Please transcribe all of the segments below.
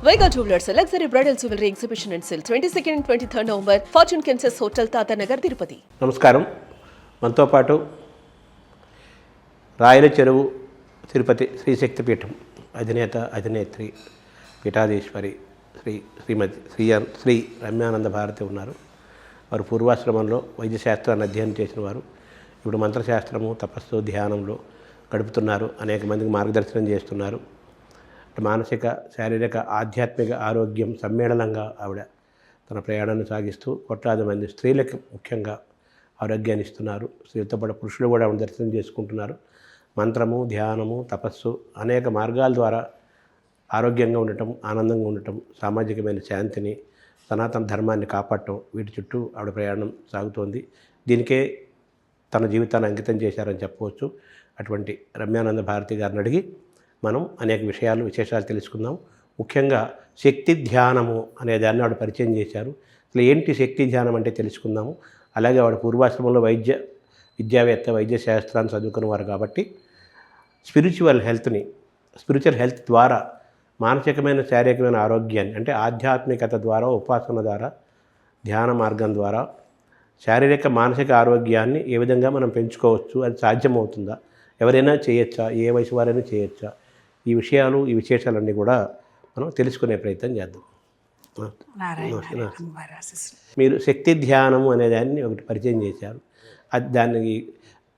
Vega Jewelers, a luxury bridal jewelry exhibition and sale 22nd and 23rd November, Fortune Kansas Hotel, Tata Nagar, Tirupati. నమస్కారం. మనతో పాటు రాయల చెరువు తిరుపతి శ్రీ శక్తిపీఠం అధినేత్రి పీఠాధీశ్వరి శ్రీ రమ్యానంద భారతి ఉన్నారు. వారు పూర్వాశ్రమంలో వైద్యశాస్త్రాన్ని అధ్యయనం చేసిన వారు. ఇప్పుడు మంత్రశాస్త్రము, తపస్సు, ధ్యానంలో గడుపుతున్నారు. అనేక మందికి మార్గదర్శనం చేస్తున్నారు. మానసిక, శారీరక, ఆధ్యాత్మిక ఆరోగ్యం సమ్మేళనంగా ఆవిడ తన ప్రయాణాన్ని సాగిస్తూ కోట్లాది మంది స్త్రీలకు ముఖ్యంగా ఆరోగ్యాన్ని ఇస్తున్నారు. స్త్రీలతో పాటు పురుషులు కూడా ఆవిడ దర్శనం చేసుకుంటున్నారు. మంత్రము, ధ్యానము, తపస్సు అనేక మార్గాల ద్వారా ఆరోగ్యంగా ఉండటం, ఆనందంగా ఉండటం, సామాజికమైన శాంతిని, సనాతన ధర్మాన్ని కాపాడటం, వీటి చుట్టూ ఆవిడ ప్రయాణం సాగుతోంది. దీనికే తన జీవితాన్ని అంకితం చేశారని చెప్పవచ్చు. అటువంటి రమ్యానంద భారతి గారిని అడిగి మనం అనేక విశేషాలు తెలుసుకుందాం. ముఖ్యంగా శక్తి ధ్యానము అనే దాన్ని ఆవిడ పరిచయం చేశారు. అసలు ఏంటి శక్తి ధ్యానం అంటే తెలుసుకుందాము. అలాగే ఆవిడ పూర్వాశ్రమంలో విద్యావేత్త, వైద్య శాస్త్రాన్ని చదువుకున్నవారు కాబట్టి స్పిరిచువల్ హెల్త్ ద్వారా మానసికమైన, శారీరకమైన ఆరోగ్యాన్ని, అంటే ఆధ్యాత్మికత ద్వారా, ఉపాసన ద్వారా, ధ్యాన మార్గం ద్వారా శారీరక, మానసిక ఆరోగ్యాన్ని ఏ విధంగా మనం పెంచుకోవచ్చు, అది సాధ్యమవుతుందా, ఎవరైనా చేయొచ్చా, ఏ వయసు వారైనా చేయొచ్చా, ఈ విశేషాలన్నీ కూడా మనం తెలుసుకునే ప్రయత్నం చేద్దాం. మీరు శక్తి ధ్యానము అనే దాన్ని ఒకటి పరిచయం చేశారు.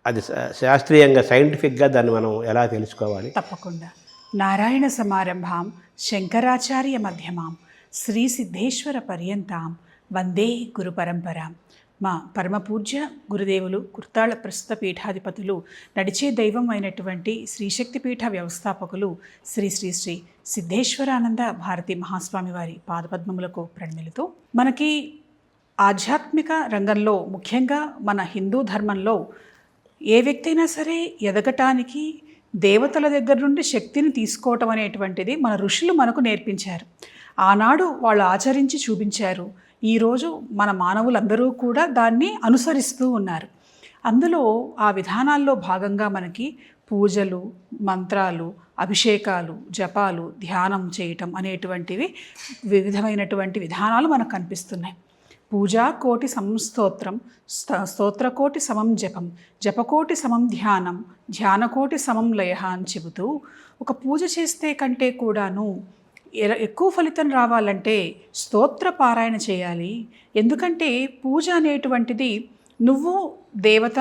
అది శాస్త్రీయంగా, సైంటిఫిక్గా దాన్ని మనం ఎలా తెలుసుకోవాలి? తప్పకుండా. నారాయణ సమారంభాం శంకరాచార్య మధ్యమాం శ్రీ సిద్ధేశ్వర పర్యంతాం వందే గురు పరంపరాం. మా పరమపూజ్య గురుదేవులు, కుర్తాళ ప్రస్తుత పీఠాధిపతులు, నడిచే దైవం అయినటువంటి శ్రీశక్తిపీఠ వ్యవస్థాపకులు శ్రీ శ్రీ శ్రీ సిద్ధేశ్వరానంద భారతి మహాస్వామి వారి పాదపద్మములకు ప్రణమిలుతూ, మనకి ఆధ్యాత్మిక రంగంలో, ముఖ్యంగా మన హిందూ ధర్మంలో ఏ వ్యక్తి అయినా సరే ఎదగటానికి దేవతల దగ్గర నుండి శక్తిని తీసుకోవటం అనేటువంటిది మన ఋషులు మనకు నేర్పించారు. ఆనాడు వాళ్ళు ఆచరించి చూపించారు. ఈరోజు మన మానవులందరూ కూడా దాన్ని అనుసరిస్తూ ఉన్నారు. అందులో ఆ విధానాల్లో భాగంగా మనకి పూజలు, మంత్రాలు, అభిషేకాలు, జపాలు, ధ్యానం చేయటం అనేటువంటివి వివిధమైనటువంటి విధానాలు మనకు కనిపిస్తున్నాయి. పూజా కోటి సంస్తోత్రం, స్తోత్రకోటి సమం జపం, జపకోటి సమం ధ్యానం, ధ్యానకోటి సమం లయ అని చెబుతూ, ఒక పూజ చేస్తే కంటే కూడాను ఎక్కువ ఫలితం రావాలంటే స్తోత్ర పారాయణ చేయాలి. ఎందుకంటే పూజ అనేటువంటిది నువ్వు దేవత,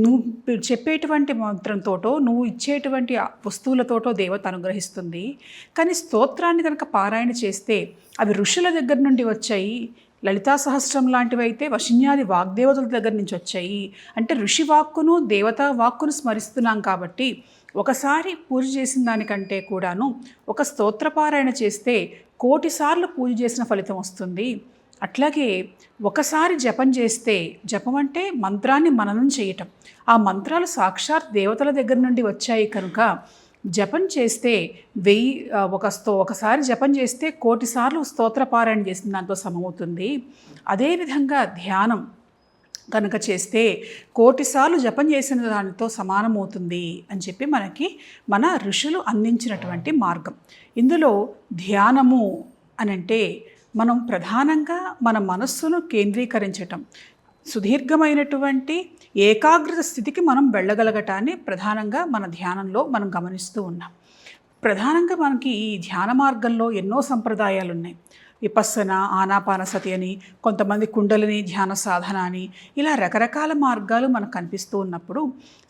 నువ్వు చెప్పేటువంటి మంత్రంతోటో, నువ్వు ఇచ్చేటువంటి వస్తువులతోటో దేవత అనుగ్రహిస్తుంది. కానీ స్తోత్రాన్ని కనుక పారాయణ చేస్తే అవి ఋషుల దగ్గర నుండి వచ్చాయి. లలితా సహస్రం లాంటివి అయితే వశిన్యాది వాగ్దేవతల దగ్గర నుంచి వచ్చాయి. అంటే ఋషి వాక్కును, దేవతా వాక్కును స్మరిస్తున్నాం కాబట్టి ఒకసారి పూజ చేసిన దానికంటే కూడాను ఒక స్తోత్రపారాయణ చేస్తే 1,000,000 సార్లు పూజ చేసిన ఫలితం వస్తుంది. అట్లాగే ఒకసారి జపం చేస్తే, జపం అంటే మంత్రాన్ని మననం చేయటం, ఆ మంత్రాలు సాక్షాత్ దేవతల దగ్గర నుండి వచ్చాయి కనుక జపం చేస్తే ఒకసారి జపం చేస్తే 1,000,000 సార్లు స్తోత్రపారాయణ చేసిన దాంతో సమమవుతుంది. అదేవిధంగా ధ్యానం కనుక చేస్తే 1,000,000 సార్లు జపం చేసిన దానితో సమానమవుతుంది అని చెప్పి మనకి మన ఋషులు అందించినటువంటి మార్గం. ఇందులో ధ్యానము అనంటే మనం ప్రధానంగా మన మనస్సును కేంద్రీకరించటం, సుదీర్ఘమైనటువంటి ఏకాగ్రత స్థితికి మనం వెళ్ళగలగటాన్ని ప్రధానంగా మన ధ్యానంలో మనం గమనిస్తూ ఉన్నాం. ప్రధానంగా మనకి ఈ ధ్యాన మార్గంలో ఎన్నో సంప్రదాయాలు ఉన్నాయి. విపස්සన, ఆనాపానసతి అని, కొంతమంది కుండలిని ధ్యాన సాధన అని, ఇలా రకరకాల మార్గాలు మనకు కనిపిస్తూ ఉన్నప్పుడు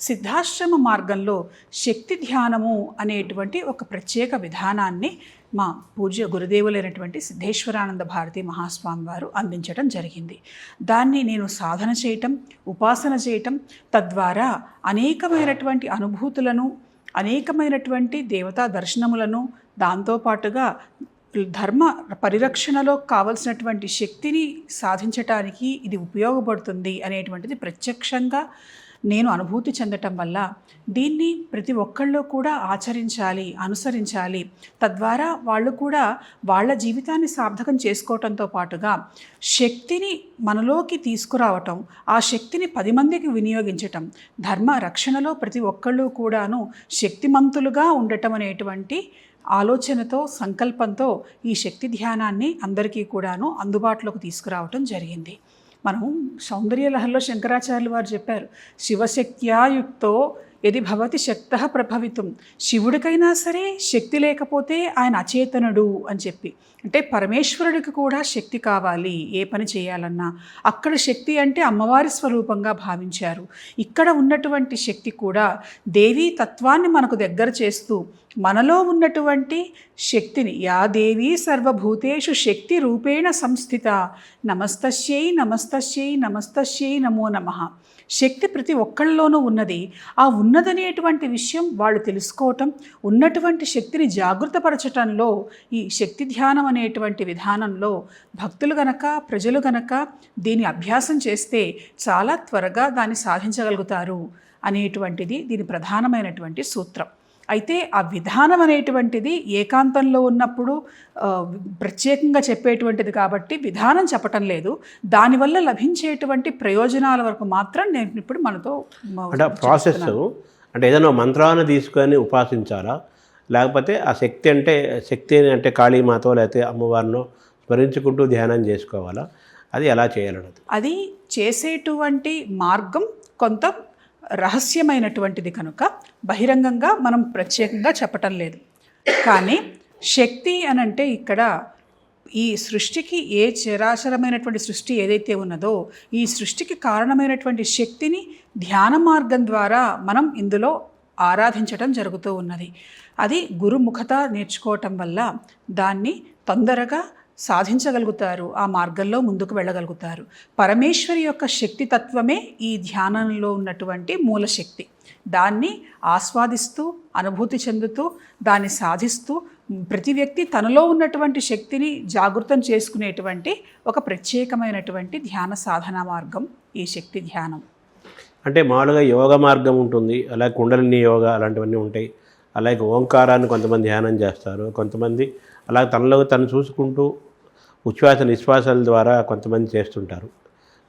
సిద్ధాశ్రమ మార్గంలో శక్తి ధ్యానము అనేటువంటి ఒక ప్రత్యేక విధానాన్ని మా పూజ్య గురుదేవులైనటువంటి సిద్ధేశ్వరానంద భారతి మహాస్వామి వారు అందించడం జరిగింది. దాన్ని నేను సాధన చేయటం, ఉపాసన చేయటం, తద్వారా అనేకమైనటువంటి అనుభూతులను, అనేకమైనటువంటి దేవతా దర్శనములను, దాంతోపాటుగా ధర్మ పరిరక్షణలో కావలసినటువంటి శక్తిని సాధించటానికి ఇది ఉపయోగపడుతుంది అనేటువంటిది ప్రత్యక్షంగా నేను అనుభూతి చెందటం వల్ల దీన్ని ప్రతి ఒక్కళ్ళు కూడా ఆచరించాలి, అనుసరించాలి. తద్వారా వాళ్ళు కూడా వాళ్ళ జీవితాన్ని సార్థకం చేసుకోవటంతో పాటుగా శక్తిని మనలోకి తీసుకురావటం, ఆ శక్తిని 10 మందికి వినియోగించటం, ధర్మ రక్షణలో ప్రతి ఒక్కళ్ళు కూడాను శక్తిమంతులుగా ఉండటం అనేటువంటి ఆలోచనతో సంకల్పంతో ఈ శక్తి ధ్యానాన్ని అందరికీ కూడాను అందుబాటులోకి తీసుకురావటం జరిగింది. మనం సౌందర్యలహరిలో శంకరాచార్యులు వారు చెప్పారు, శివశక్త్యాయుక్తో యది భవతి శక్తః ప్రభవితం. శివుడికైనా సరే శక్తి లేకపోతే ఆయన అచేతనుడు అని చెప్పి, అంటే పరమేశ్వరుడికి కూడా శక్తి కావాలి ఏ పని చేయాలన్నా. అక్కడ శక్తి అంటే అమ్మవారి స్వరూపంగా భావించారు. ఇక్కడ ఉన్నటువంటి శక్తి కూడా దేవీ తత్వాన్ని మనకు దగ్గర చేస్తూ మనలో ఉన్నటువంటి శక్తిని, యా దేవీ సర్వభూతేషు శక్తి రూపేణ సంస్థిత నమస్తస్యై నమస్తస్యై నమస్తస్యై నమో నమః. శక్తి ప్రతి ఒక్కళ్ళలోనూ ఉన్నది. ఆ ఉన్నదనేటువంటి విషయం వాళ్ళు తెలుసుకోవటం, ఉన్నటువంటి శక్తిని జాగృతపరచటంలో ఈ శక్తి ధ్యానం అనేటువంటి విధానంలో భక్తులు గనక, ప్రజలు గనక దీన్ని అభ్యాసం చేస్తే చాలా త్వరగా దాన్ని సాధించగలుగుతారు అనేటువంటిది దీని ప్రధానమైనటువంటి సూత్రం. అయితే ఆ విధానం అనేటువంటిది ఏకాంతంలో ఉన్నప్పుడు ప్రత్యేకంగా చెప్పేటువంటిది కాబట్టి విధానం చెప్పటం లేదు. దానివల్ల లభించేటువంటి ప్రయోజనాల వరకు మాత్రం నేను ఇప్పుడు మనతో అంటే ప్రాసెస్ అంటే ఏదైనా మంత్రాన్ని తీసుకొని ఉపాసించాలా, లేకపోతే ఆ శక్తి అంటే కాళీమాతో లేకపోతే అమ్మవారినో స్మరించుకుంటూ ధ్యానం చేసుకోవాలా, అది ఎలా చేయాలన్నది? అది చేసేటువంటి మార్గం కొంత రహస్యమైనటువంటిది కనుక బహిరంగంగా మనం ప్రత్యేకంగా చెప్పటం లేదు. కానీ శక్తి అనంటే ఇక్కడ ఈ సృష్టికి ఏ చరాచరమైనటువంటి సృష్టి ఏదైతే ఉన్నదో ఈ సృష్టికి కారణమైనటువంటి శక్తిని ధ్యాన మార్గం ద్వారా మనం ఇందులో ఆరాధించటం జరుగుతూ ఉన్నది. అది గురుముఖత నేర్చుకోవటం వల్ల దాన్ని తొందరగా సాధించగలుగుతారు, ఆ మార్గంలో ముందుకు వెళ్ళగలుగుతారు. పరమేశ్వరి యొక్క శక్తి తత్వమే ఈ ధ్యానంలో ఉన్నటువంటి మూలశక్తి. దాన్ని ఆస్వాదిస్తూ అనుభూతి చెందుతూ దాన్ని సాధిస్తూ ప్రతి వ్యక్తి తనలో ఉన్నటువంటి శక్తిని జాగృతం చేసుకునేటువంటి ఒక ప్రత్యేకమైనటువంటి ధ్యాన సాధనా మార్గం ఈ శక్తి ధ్యానం. అంటే మామూలుగా యోగ మార్గం ఉంటుంది, అలాగే కుండలిని యోగా అలాంటివన్నీ ఉంటాయి. అలాగే ఓంకారాన్ని కొంతమంది ధ్యానం చేస్తారు, కొంతమంది అలాగే తనలో తను చూసుకుంటూ ఉచ్ఛ్వాస నిశ్వాసాల ద్వారా కొంతమంది చేస్తుంటారు.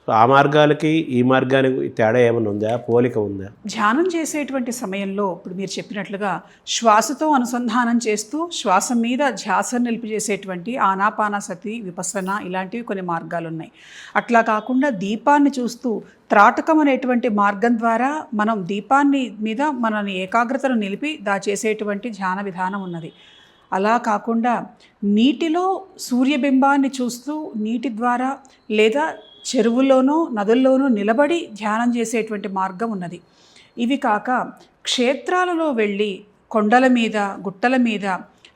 సో ఆ మార్గాలకి ఈ మార్గానికి తేడా ఏమైనా ఉందా, పోలిక ఉందా? ధ్యానం చేసేటువంటి సమయంలో ఇప్పుడు మీరు చెప్పినట్లుగా శ్వాసతో అనుసంధానం చేస్తూ శ్వాస మీద ధ్యాస నిలిపి చేసేటువంటి ఆనాపానసతి, విపස්සన ఇలాంటివి కొన్ని మార్గాలు ఉన్నాయి. అట్లా కాకుండా దీపాన్ని చూస్తూ త్రాటకం అనేటువంటి మార్గం ద్వారా మనం దీపాన్ని మీద మనని ఏకాగ్రతను నిలిపి చేసేటువంటి ధ్యాన విధానం ఉన్నది. అలా కాకుండా నీటిలో సూర్యబింబాన్ని చూస్తూ నీటి ద్వారా లేదా చెరువుల్లోనో నదుల్లోనో నిలబడి ధ్యానం చేసేటువంటి మార్గం ఉన్నది. ఇవి కాక క్షేత్రాలలో వెళ్ళి కొండల మీద, గుట్టల మీద,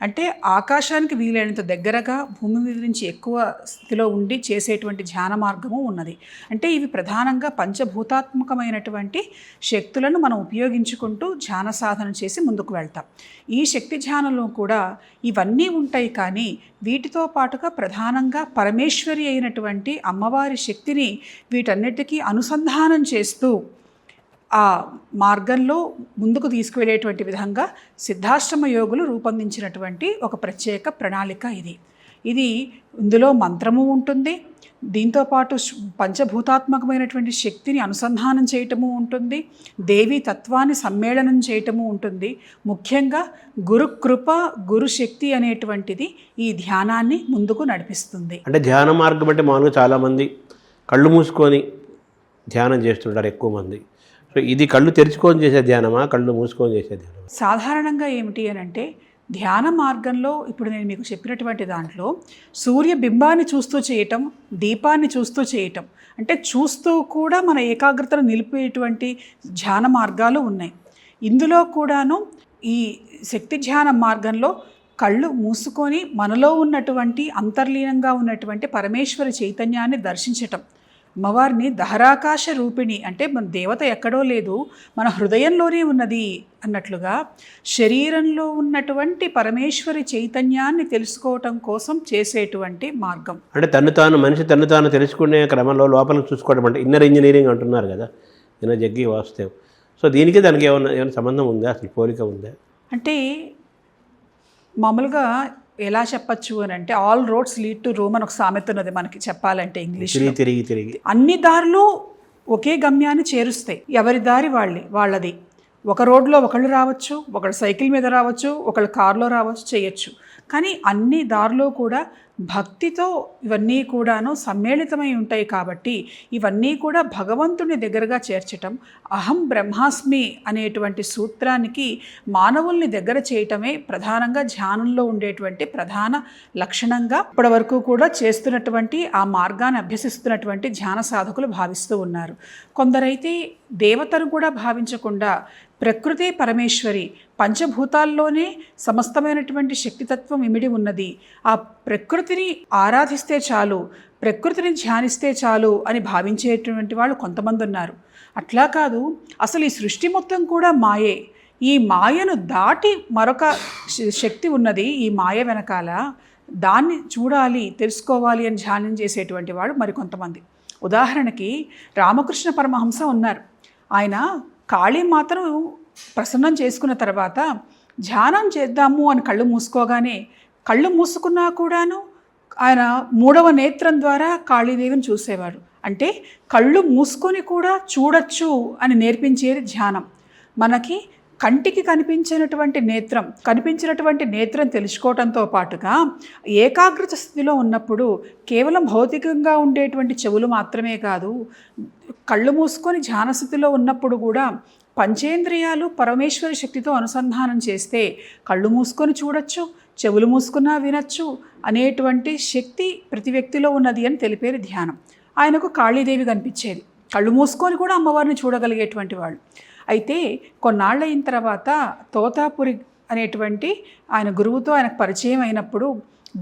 అంటే ఆకాశానికి వీలైనంత దగ్గరగా భూమి మీద నుంచి ఎక్కువ స్థితిలో ఉండి చేసేటువంటి ధ్యాన మార్గము ఉన్నది. అంటే ఇవి ప్రధానంగా పంచభూతాత్మకమైనటువంటి శక్తులను మనం ఉపయోగించుకుంటూ ధ్యాన సాధన చేసి ముందుకు వెళ్తాం. ఈ శక్తి ధ్యానంలో కూడా ఇవన్నీ ఉంటాయి. కానీ వీటితో పాటుగా ప్రధానంగా పరమేశ్వరి అయినటువంటి అమ్మవారి శక్తిని వీటన్నిటికీ అనుసంధానం చేస్తూ ఆ మార్గంలో ముందుకు తీసుకువెళ్ళేటువంటి విధంగా సిద్ధాశ్రమ యోగులు రూపొందించినటువంటి ఒక ప్రత్యేక ప్రణాళిక ఇది ఇందులో మంత్రము ఉంటుంది, దీంతోపాటు పంచభూతాత్మకమైనటువంటి శక్తిని అనుసంధానం చేయటము ఉంటుంది, దేవీ తత్వాన్ని సమ్మేళనం చేయటము ఉంటుంది. ముఖ్యంగా గురుకృప, గురుశక్తి అనేటువంటిది ఈ ధ్యానాన్ని ముందుకు నడిపిస్తుంది. అంటే ధ్యాన మార్గం అంటే మామూలుగా చాలామంది కళ్ళు మూసుకొని ధ్యానం చేస్తుంటారు ఎక్కువ మంది. సో ఇది కళ్ళు తెరుచుకొని చేసే ధ్యానమా, కళ్ళు మూసుకొని చేసే ధ్యానమా? సాధారణంగా ఏమిటి అని అంటే ధ్యాన మార్గంలో ఇప్పుడు నేను మీకు చెప్పినటువంటి దాంట్లో సూర్యబింబాన్ని చూస్తూ చేయటం, దీపాన్ని చూస్తూ చేయటం, అంటే చూస్తూ కూడా మన ఏకాగ్రతను నిలిపేటువంటి ధ్యాన మార్గాలు ఉన్నాయి. ఇందులో కూడాను ఈ శక్తి ధ్యాన మార్గంలో కళ్ళు మూసుకొని మనలో ఉన్నటువంటి అంతర్లీనంగా ఉన్నటువంటి పరమేశ్వరి చైతన్యాన్ని దర్శించటం, అమ్మవారిని దహరాకాశ రూపిణి, అంటే మన దేవత ఎక్కడో లేదు, మన హృదయంలోనే ఉన్నది అన్నట్లుగా శరీరంలో ఉన్నటువంటి పరమేశ్వరి చైతన్యాన్ని తెలుసుకోవటం కోసం చేసేటువంటి మార్గం. అంటే మనిషి తను తాను తెలుసుకునే క్రమంలో లోపలికి చూసుకోవడం అంటే ఇన్నర్ ఇంజనీరింగ్ అంటున్నారు కదా, ఇన్నర్ జగ్గి వాస్తవ్. సో దీనికి దానికి ఏమైనా సంబంధం ఉందా, అసలు పోలిక ఉందా? అంటే మామూలుగా ఎలా చెప్పచ్చు అని అంటే all roads lead to Rome అని ఒక సామెత ఉన్నది మనకి చెప్పాలంటే ఇంగ్లీష్. తిరిగి అన్ని దారులు ఒకే గమ్యాన్ని చేరుస్తాయి, ఎవరి దారి వాళ్ళది. ఒక రోడ్లో ఒకళ్ళు రావచ్చు, ఒకళ్ళు సైకిల్ మీద రావచ్చు, ఒకళ్ళు కారులో రావచ్చు, చేయొచ్చు. కానీ అన్ని దారిలో కూడా భక్తితో ఇవన్నీ కూడాను సమ్మేళితమై ఉంటాయి. కాబట్టి ఇవన్నీ కూడా భగవంతుని దగ్గరగా చేర్చటం, అహం బ్రహ్మాస్మి అనేటువంటి సూత్రానికి మానవుల్ని దగ్గర చేయటమే ప్రధానంగా ధ్యానంలో ఉండేటువంటి ప్రధాన లక్షణంగా ఇప్పటి వరకు కూడా చేస్తున్నటువంటి ఆ మార్గాన్ని అభ్యసిస్తున్నటువంటి ధ్యాన సాధకులు భావిస్తూ ఉన్నారు. కొందరైతే దేవతను కూడా భావించకుండా ప్రకృతి పరమేశ్వరి, పంచభూతాల్లోనే సమస్తమైనటువంటి శక్తితత్వం ఇమిడి ఉన్నది, ఆ ప్రకృతిని ఆరాధిస్తే చాలు, ప్రకృతిని ధ్యానిస్తే చాలు అని భావించేటువంటి వాళ్ళు కొంతమంది ఉన్నారు. అట్లా కాదు, అసలు ఈ సృష్టి మొత్తం కూడా మాయే, ఈ మాయను దాటి మరొక శక్తి ఉన్నది ఈ మాయ వెనకాల, దాన్ని చూడాలి, తెలుసుకోవాలి అని ధ్యానం చేసేటువంటి వాడు మరికొంతమంది. ఉదాహరణకి రామకృష్ణ పరమహంస ఉన్నారు. ఆయన కాళీమాతను ప్రసన్నం చేసుకున్న తర్వాత ధ్యానం చేద్దాము అని కళ్ళు మూసుకోగానే, కళ్ళు మూసుకున్నా కూడాను ఆయన 3వ నేత్రం ద్వారా కాళీదేవిని చూసేవారు. అంటే కళ్ళు మూసుకొని కూడా చూడొచ్చు అని నేర్పించేది ధ్యానం. మనకి కంటికి కనిపించినటువంటి నేత్రం తెలుసుకోవడంతో పాటుగా ఏకాగ్రత స్థితిలో ఉన్నప్పుడు కేవలం భౌతికంగా ఉండేటువంటి చెవులు మాత్రమే కాదు, కళ్ళు మూసుకొని ధ్యాన స్థితిలో ఉన్నప్పుడు కూడా పంచేంద్రియాలు పరమేశ్వరి శక్తితో అనుసంధానం చేస్తే కళ్ళు మూసుకొని చూడొచ్చు, చెవులు మూసుకున్నా వినొచ్చు అనేటువంటి శక్తి ప్రతి వ్యక్తిలో ఉన్నది అని తెలిపేది ధ్యానం. ఆయనకు కాళీదేవి కనిపించేది, కళ్ళు మూసుకొని కూడా అమ్మవారిని చూడగలిగేటువంటి వాళ్ళు. అయితే కొన్నాళ్ళు అయిన తర్వాత తోతాపురి అనేటువంటి ఆయన గురువుతో ఆయనకు పరిచయం అయినప్పుడు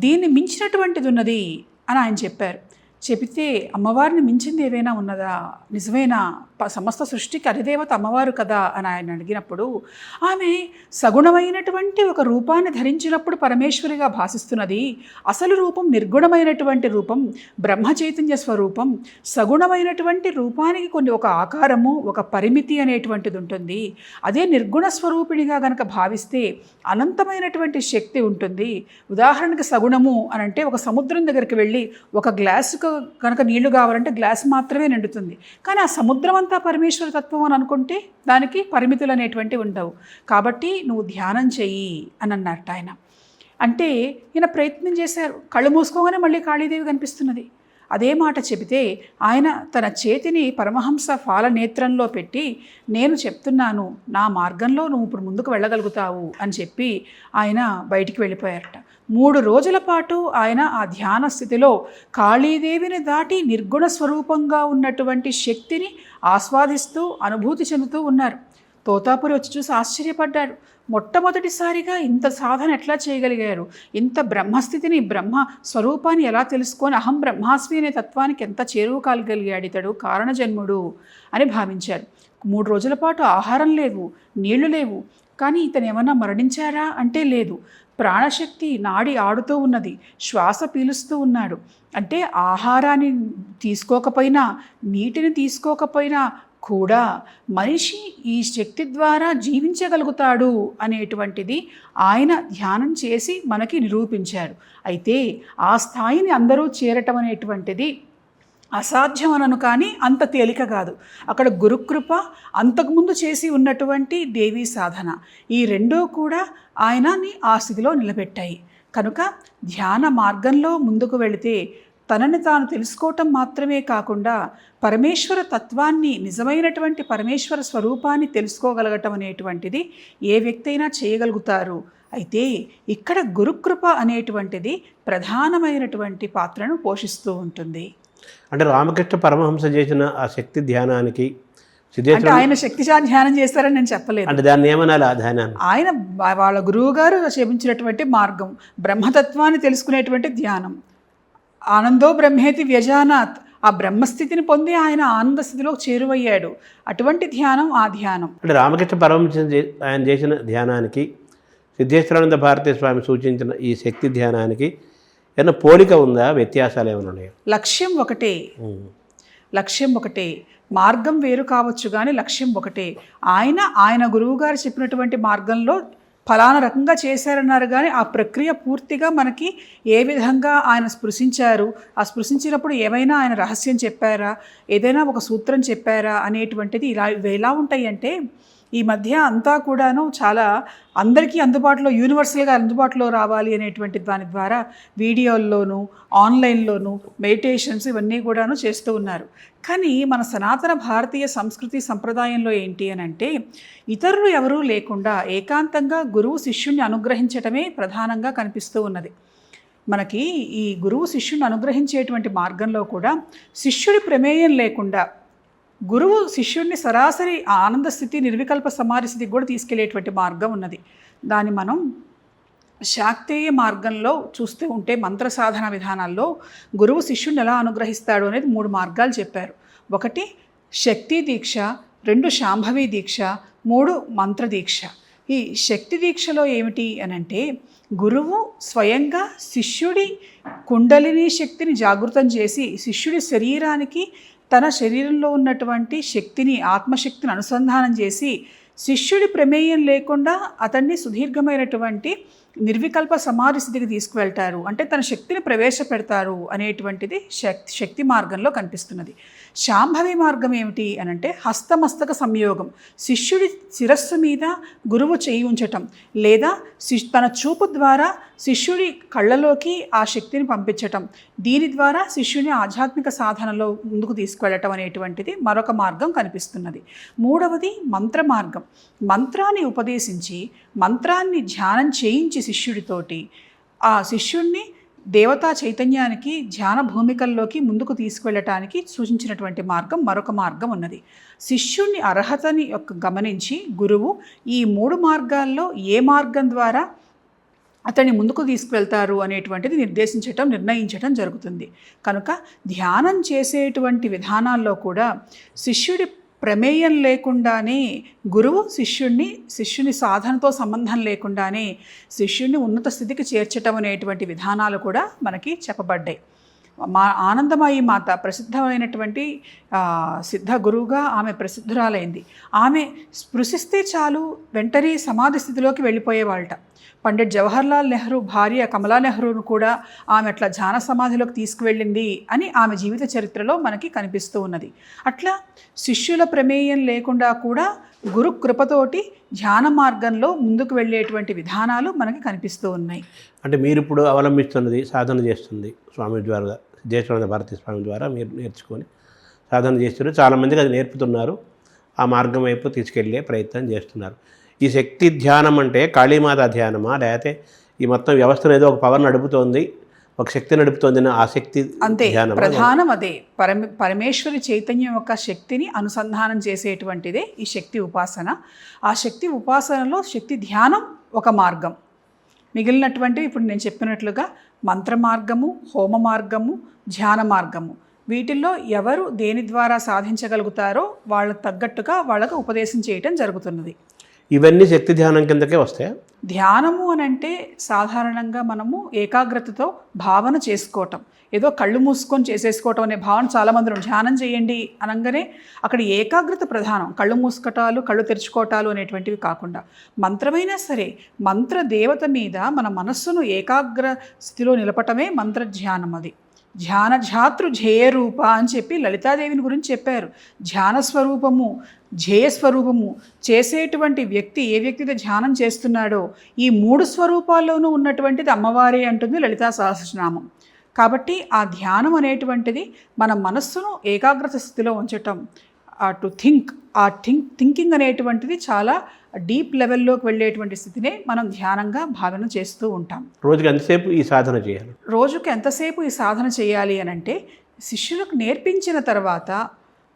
దీన్ని మించినటువంటిది ఉన్నది అని ఆయన చెప్పారు. చెబితే అమ్మవారిని మించింది ఏదైనా ఉన్నదా, నిజమేనా, సమస్త సృష్టికి అధిదేవత అమ్మవారు కదా అని ఆయన అడిగినప్పుడు ఆమె సగుణమైనటువంటి ఒక రూపాన్ని ధరించినప్పుడు పరమేశ్వరిగా భాసిస్తున్నది, అసలు రూపం నిర్గుణమైనటువంటి రూపం, బ్రహ్మ చైతన్య స్వరూపం. సగుణమైనటువంటి రూపానికి ఒక ఆకారము, ఒక పరిమితి అనేటువంటిది ఉంటుంది. అదే నిర్గుణ స్వరూపిణిగా గనక భావిస్తే అనంతమైనటువంటి శక్తి ఉంటుంది. ఉదాహరణకి సగుణము అని అంటే ఒక సముద్రం దగ్గరికి వెళ్ళి ఒక గ్లాసుకు కనుక నీళ్లు కావాలంటే గ్లాస్ మాత్రమే నిండుతుంది. కానీ ఆ సముద్రం అంతా పరమేశ్వర తత్వం అని అనుకుంటే దానికి పరిమితులు అనేటువంటివి ఉండవు. కాబట్టి నువ్వు ధ్యానం చెయ్యి అని అన్నట్టు ఆయన. అంటే ఈయన ప్రయత్నం చేశారు, కళ్ళు మూసుకోగానే మళ్ళీ కాళీదేవి కనిపిస్తున్నది. అదే మాట చెబితే ఆయన తన చేతిని పరమహంస ఫాల నేత్రంలో పెట్టి, నేను చెప్తున్నాను, నా మార్గంలో నువ్వు ఇప్పుడు ముందుకు వెళ్ళగలుగుతావు అని చెప్పి ఆయన బయటికి వెళ్ళిపోయారట. 3 రోజుల పాటు ఆయన ఆ ధ్యాన స్థితిలో కాళీదేవిని దాటి నిర్గుణ స్వరూపంగా ఉన్నటువంటి శక్తిని ఆస్వాదిస్తూ అనుభూతి చెందుతూ ఉన్నారు. తోతాపురి వచ్చి చూసి ఆశ్చర్యపడ్డారు. మొట్టమొదటిసారిగా ఇంత సాధన ఎట్లా చేయగలిగారు, ఇంత బ్రహ్మస్థితిని, బ్రహ్మ స్వరూపాన్ని ఎలా తెలుసుకొని అహం బ్రహ్మాస్మి అనే తత్వానికి ఎంత చేరువ కాగలిగాడు ఇతడు, కారణజన్ముడు అని భావించారు. 3 రోజుల పాటు ఆహారం లేదు, నీళ్లు లేవు. కానీ ఇతను ఏమన్నా మరణించారా అంటే లేదు. ప్రాణశక్తి నాడి ఆడుతూ ఉన్నది, శ్వాస పీలుస్తూ ఉన్నాడు. అంటే ఆహారాన్ని తీసుకోకపోయినా, నీటిని తీసుకోకపోయినా కూడా మనిషి ఈ శక్తి ద్వారా జీవించగలుగుతాడు అనేటువంటిది ఆయన ధ్యానం చేసి మనకి నిరూపించారు. అయితే ఆ స్థాయిని అందరూ చేరటం అనేటువంటిది అసాధ్యం అనను, కానీ అంత తేలిక కాదు. అక్కడ గురుకృప, అంతకుముందు చేసి ఉన్నటువంటి దేవీ సాధన, ఈ రెండూ కూడా ఆయనని ఆ స్థితిలో నిలబెట్టాయి. కనుక ధ్యాన మార్గంలో ముందుకు వెళితే తనని తాను తెలుసుకోవటం మాత్రమే కాకుండా పరమేశ్వర తత్వాన్ని, నిజమైనటువంటి పరమేశ్వర స్వరూపాన్ని తెలుసుకోగలగటం అనేటువంటిది ఏ వ్యక్తి అయినా చేయగలుగుతారు. అయితే ఇక్కడ గురుకృప అనేటువంటిది ప్రధానమైనటువంటి పాత్రను పోషిస్తూ ఉంటుంది. అంటే రామకృష్ణ పరమహంస చేసిన ఆ శక్తి ధ్యానానికి అంటే ఆయన శక్తి ధ్యానం చేస్తారని నేను చెప్పలేదు. అంటే దాన్ని ఏమనాలి, ఆ ధ్యానాన్ని ఆయన వాళ్ళ గురువు గారు చూపించినటువంటి మార్గం, బ్రహ్మతత్వాన్ని తెలుసుకునేటువంటి ధ్యానం. ఆనందో బ్రహ్మేతి వ్యజానాత్, ఆ బ్రహ్మస్థితిని పొంది ఆయన ఆనంద స్థితిలో చేరువయ్యాడు. అటువంటి ధ్యానం ఆ ధ్యానం. అంటే రామకృష్ణ పరమహంస ఆయన చేసిన ధ్యానానికి సిద్ధేశ్వరానంద భారతీ స్వామి సూచించిన ఈ శక్తి ధ్యానానికి ఏమైనా పోలిక ఉందా, వ్యత్యాసాలు ఏమైనా ఉన్నాయా? లక్ష్యం ఒకటే, మార్గం వేరు కావచ్చు కానీ లక్ష్యం ఒకటే. ఆయన గురువుగారు చెప్పినటువంటి మార్గంలో ఫలానా రకంగా చేశారన్నారు, కానీ ఆ ప్రక్రియ పూర్తిగా మనకి ఏ విధంగా ఆయన స్పృశించారు, ఆ స్పృశించినప్పుడు ఏమైనా ఆయన రహస్యం చెప్పారా, ఏదైనా ఒక సూత్రం చెప్పారా అనేటువంటిది ఇలా ఉంటాయి. అంటే ఈ మధ్య అంతా కూడాను చాలా అందరికీ అందుబాటులో, యూనివర్సల్గా అందుబాటులో రావాలి అనేటువంటి దాని ద్వారా వీడియోల్లోనూ ఆన్లైన్లోనూ మెడిటేషన్స్ ఇవన్నీ కూడాను చేస్తూ ఉన్నారు. కానీ మన సనాతన భారతీయ సంస్కృతి సంప్రదాయంలో ఏంటి అని అంటే, ఇతరులు ఎవరూ లేకుండా ఏకాంతంగా గురువు శిష్యుణ్ణి అనుగ్రహించటమే ప్రధానంగా కనిపిస్తూ ఉన్నది. మనకి ఈ గురువు శిష్యుని అనుగ్రహించేటువంటి మార్గంలో కూడా శిష్యుడి ప్రమేయం లేకుండా గురువు శిష్యుడిని సరాసరి ఆనంద స్థితి, నిర్వికల్ప సమాధి స్థితికి కూడా తీసుకెళ్లేటువంటి మార్గం ఉన్నది. దాన్ని మనం శాక్తేయ మార్గంలో చూస్తూ ఉంటే మంత్ర సాధన విధానాల్లో గురువు శిష్యుడిని ఎలా అనుగ్రహిస్తాడు అనేది 3 మార్గాలు చెప్పారు. 1 శక్తి దీక్ష, 2 శాంభవి దీక్ష, 3 మంత్ర దీక్ష. ఈ శక్తి దీక్షలో ఏమిటి అనంటే, గురువు స్వయంగా శిష్యుడి కుండలిని శక్తిని జాగృతం చేసి శిష్యుడి శరీరానికి తన శరీరంలో ఉన్నటువంటి శక్తిని, ఆత్మశక్తిని అనుసంధానం చేసి శిష్యుడి ప్రమేయం లేకుండా అతన్ని సుదీర్ఘమైనటువంటి నిర్వికల్ప సమాధి స్థితికి తీసుకువెళ్తారు. అంటే తన శక్తిని ప్రవేశపెడతారు అనేటువంటిది శక్తి మార్గంలో కనిపిస్తున్నది. శాంభవి మార్గం ఏమిటి అనంటే, హస్తమస్తక సంయోగం, శిష్యుడి శిరస్సు మీద గురువు చేయి ఉంచటం, లేదా తన చూపు ద్వారా శిష్యుడి కళ్ళలోకి ఆ శక్తిని పంపించటం, దీని ద్వారా శిష్యుని ఆధ్యాత్మిక సాధనలో ముందుకు తీసుకువెళ్ళటం అనేటువంటిది మరొక మార్గం కనిపిస్తున్నది. 3వది మంత్ర మార్గం. మంత్రాన్ని ఉపదేశించి మంత్రాన్ని ధ్యానం చేయించి శిష్యుడితోటి ఆ శిష్యుణ్ణి దేవతా చైతన్యానికి, ధ్యాన భూమికల్లోకి ముందుకు తీసుకువెళ్ళటానికి సూచించినటువంటి మార్గం మరొక మార్గం ఉన్నది. శిష్యుణ్ణి అర్హతని గమనించి గురువు ఈ 3 మార్గాల్లో ఏ మార్గం ద్వారా అతన్ని ముందుకు తీసుకువెళ్తారు అనేటువంటిది నిర్ణయించటం జరుగుతుంది. కనుక ధ్యానం చేసేటువంటి విధానాల్లో కూడా శిష్యుడి ప్రమేయం లేకుండానే గురువు శిష్యుని సాధనతో సంబంధం లేకుండానే శిష్యుడిని ఉన్నత స్థితికి చేర్చటం అనేటువంటి విధానాలు కూడా మనకి చెప్పబడ్డాయి. ఆనందమయి మాత ప్రసిద్ధమైనటువంటి సిద్ధ గురువుగా ఆమె ప్రసిద్ధురాలైంది. ఆమె స్పృశిస్తే చాలు వెంటనే సమాధి స్థితిలోకి వెళ్ళిపోయేవాళ్ళట. పండిట్ జవహర్లాల్ నెహ్రూ భార్య కమలా నెహ్రూను కూడా ఆమె అట్లా ధ్యాన సమాధిలోకి తీసుకువెళ్ళింది అని ఆమె జీవిత చరిత్రలో మనకి కనిపిస్తూ ఉన్నది. అట్లా శిష్యుల ప్రమేయం లేకుండా కూడా గురు కృపతోటి ధ్యాన మార్గంలో ముందుకు వెళ్ళేటువంటి విధానాలు మనకి కనిపిస్తూ ఉన్నాయి. అంటే మీరు ఇప్పుడు అవలంబిస్తున్నది, సాధన చేస్తుంది స్వామి ద్వారా, సిద్ధేశ్వరానంద భారతీ స్వామి ద్వారా మీరు నేర్చుకొని సాధన చేస్తున్నారు. చాలామందికి అది నేర్పుతున్నారు, ఆ మార్గం వైపు తీసుకెళ్ళే ప్రయత్నం చేస్తున్నారు. ఈ శక్తి ధ్యానం అంటే కాళీమాత ధ్యానమా, లేకపోతే ఈ మొత్తం వ్యవస్థను ఏదో ఒక పవర్ నడుపుతోంది, ఒక శక్తి నడుపుతోంది ఆ శక్తి అంతే ప్రధానం. అదే పరమేశ్వరి చైతన్యం యొక్క శక్తిని అనుసంధానం చేసేటువంటిదే ఈ శక్తి ఉపాసన. ఆ శక్తి ఉపాసనలో శక్తి ధ్యానం ఒక మార్గం. మిగిలినటువంటివి ఇప్పుడు నేను చెప్పినట్లుగా మంత్ర మార్గము, హోమ మార్గము, ధ్యాన మార్గము, వీటిల్లో ఎవరు దేని ద్వారా సాధించగలుగుతారో వాళ్ళకు తగ్గట్టుగా వాళ్ళకు ఉపదేశం చేయటం జరుగుతున్నది. ఇవన్నీ శక్తి ధ్యానం కిందకే వస్తాయా? ధ్యానము అని అంటే సాధారణంగా మనము ఏకాగ్రతతో భావన చేసుకోవటం, ఏదో కళ్ళు మూసుకొని చేసేసుకోవటం అనే భావన చాలామంది ధ్యానం చేయండి అనగానే అక్కడ ఏకాగ్రత ప్రధానం. కళ్ళు మూసుకోవటాలు, కళ్ళు తెరుచుకోవటాలు అనేటువంటివి కాకుండా మంత్రమైనా సరే మంత్ర దేవత మీద మన మనస్సును ఏకాగ్ర స్థితిలో నిలపటమే మంత్ర ధ్యానం. అది ధ్యానఝాతృ ధ్యేయరూప అని చెప్పి లలితాదేవిని గురించి చెప్పారు. ధ్యాన స్వరూపము, ధ్యేయస్వరూపము చేసేటువంటి వ్యక్తి ఏ వ్యక్తితో ధ్యానం చేస్తున్నాడో ఈ 3 స్వరూపాల్లోనూ ఉన్నటువంటిది అమ్మవారే అంటుంది లలితా సహస్రనామం. కాబట్టి ఆ ధ్యానం అనేటువంటిది మన మనస్సును ఏకాగ్రత స్థితిలో ఉంచటం, టు థింక్, థింకింగ్ అనేటువంటిది చాలా డీప్ లెవెల్లోకి వెళ్ళేటువంటి స్థితినే మనం ధ్యానంగా భావన చేస్తూ ఉంటాం. రోజుకి ఎంతసేపు ఈ సాధన చేయాలి? రోజుకి ఎంతసేపు ఈ సాధన చేయాలి అని అంటే, శిష్యులకు నేర్పించిన తర్వాత,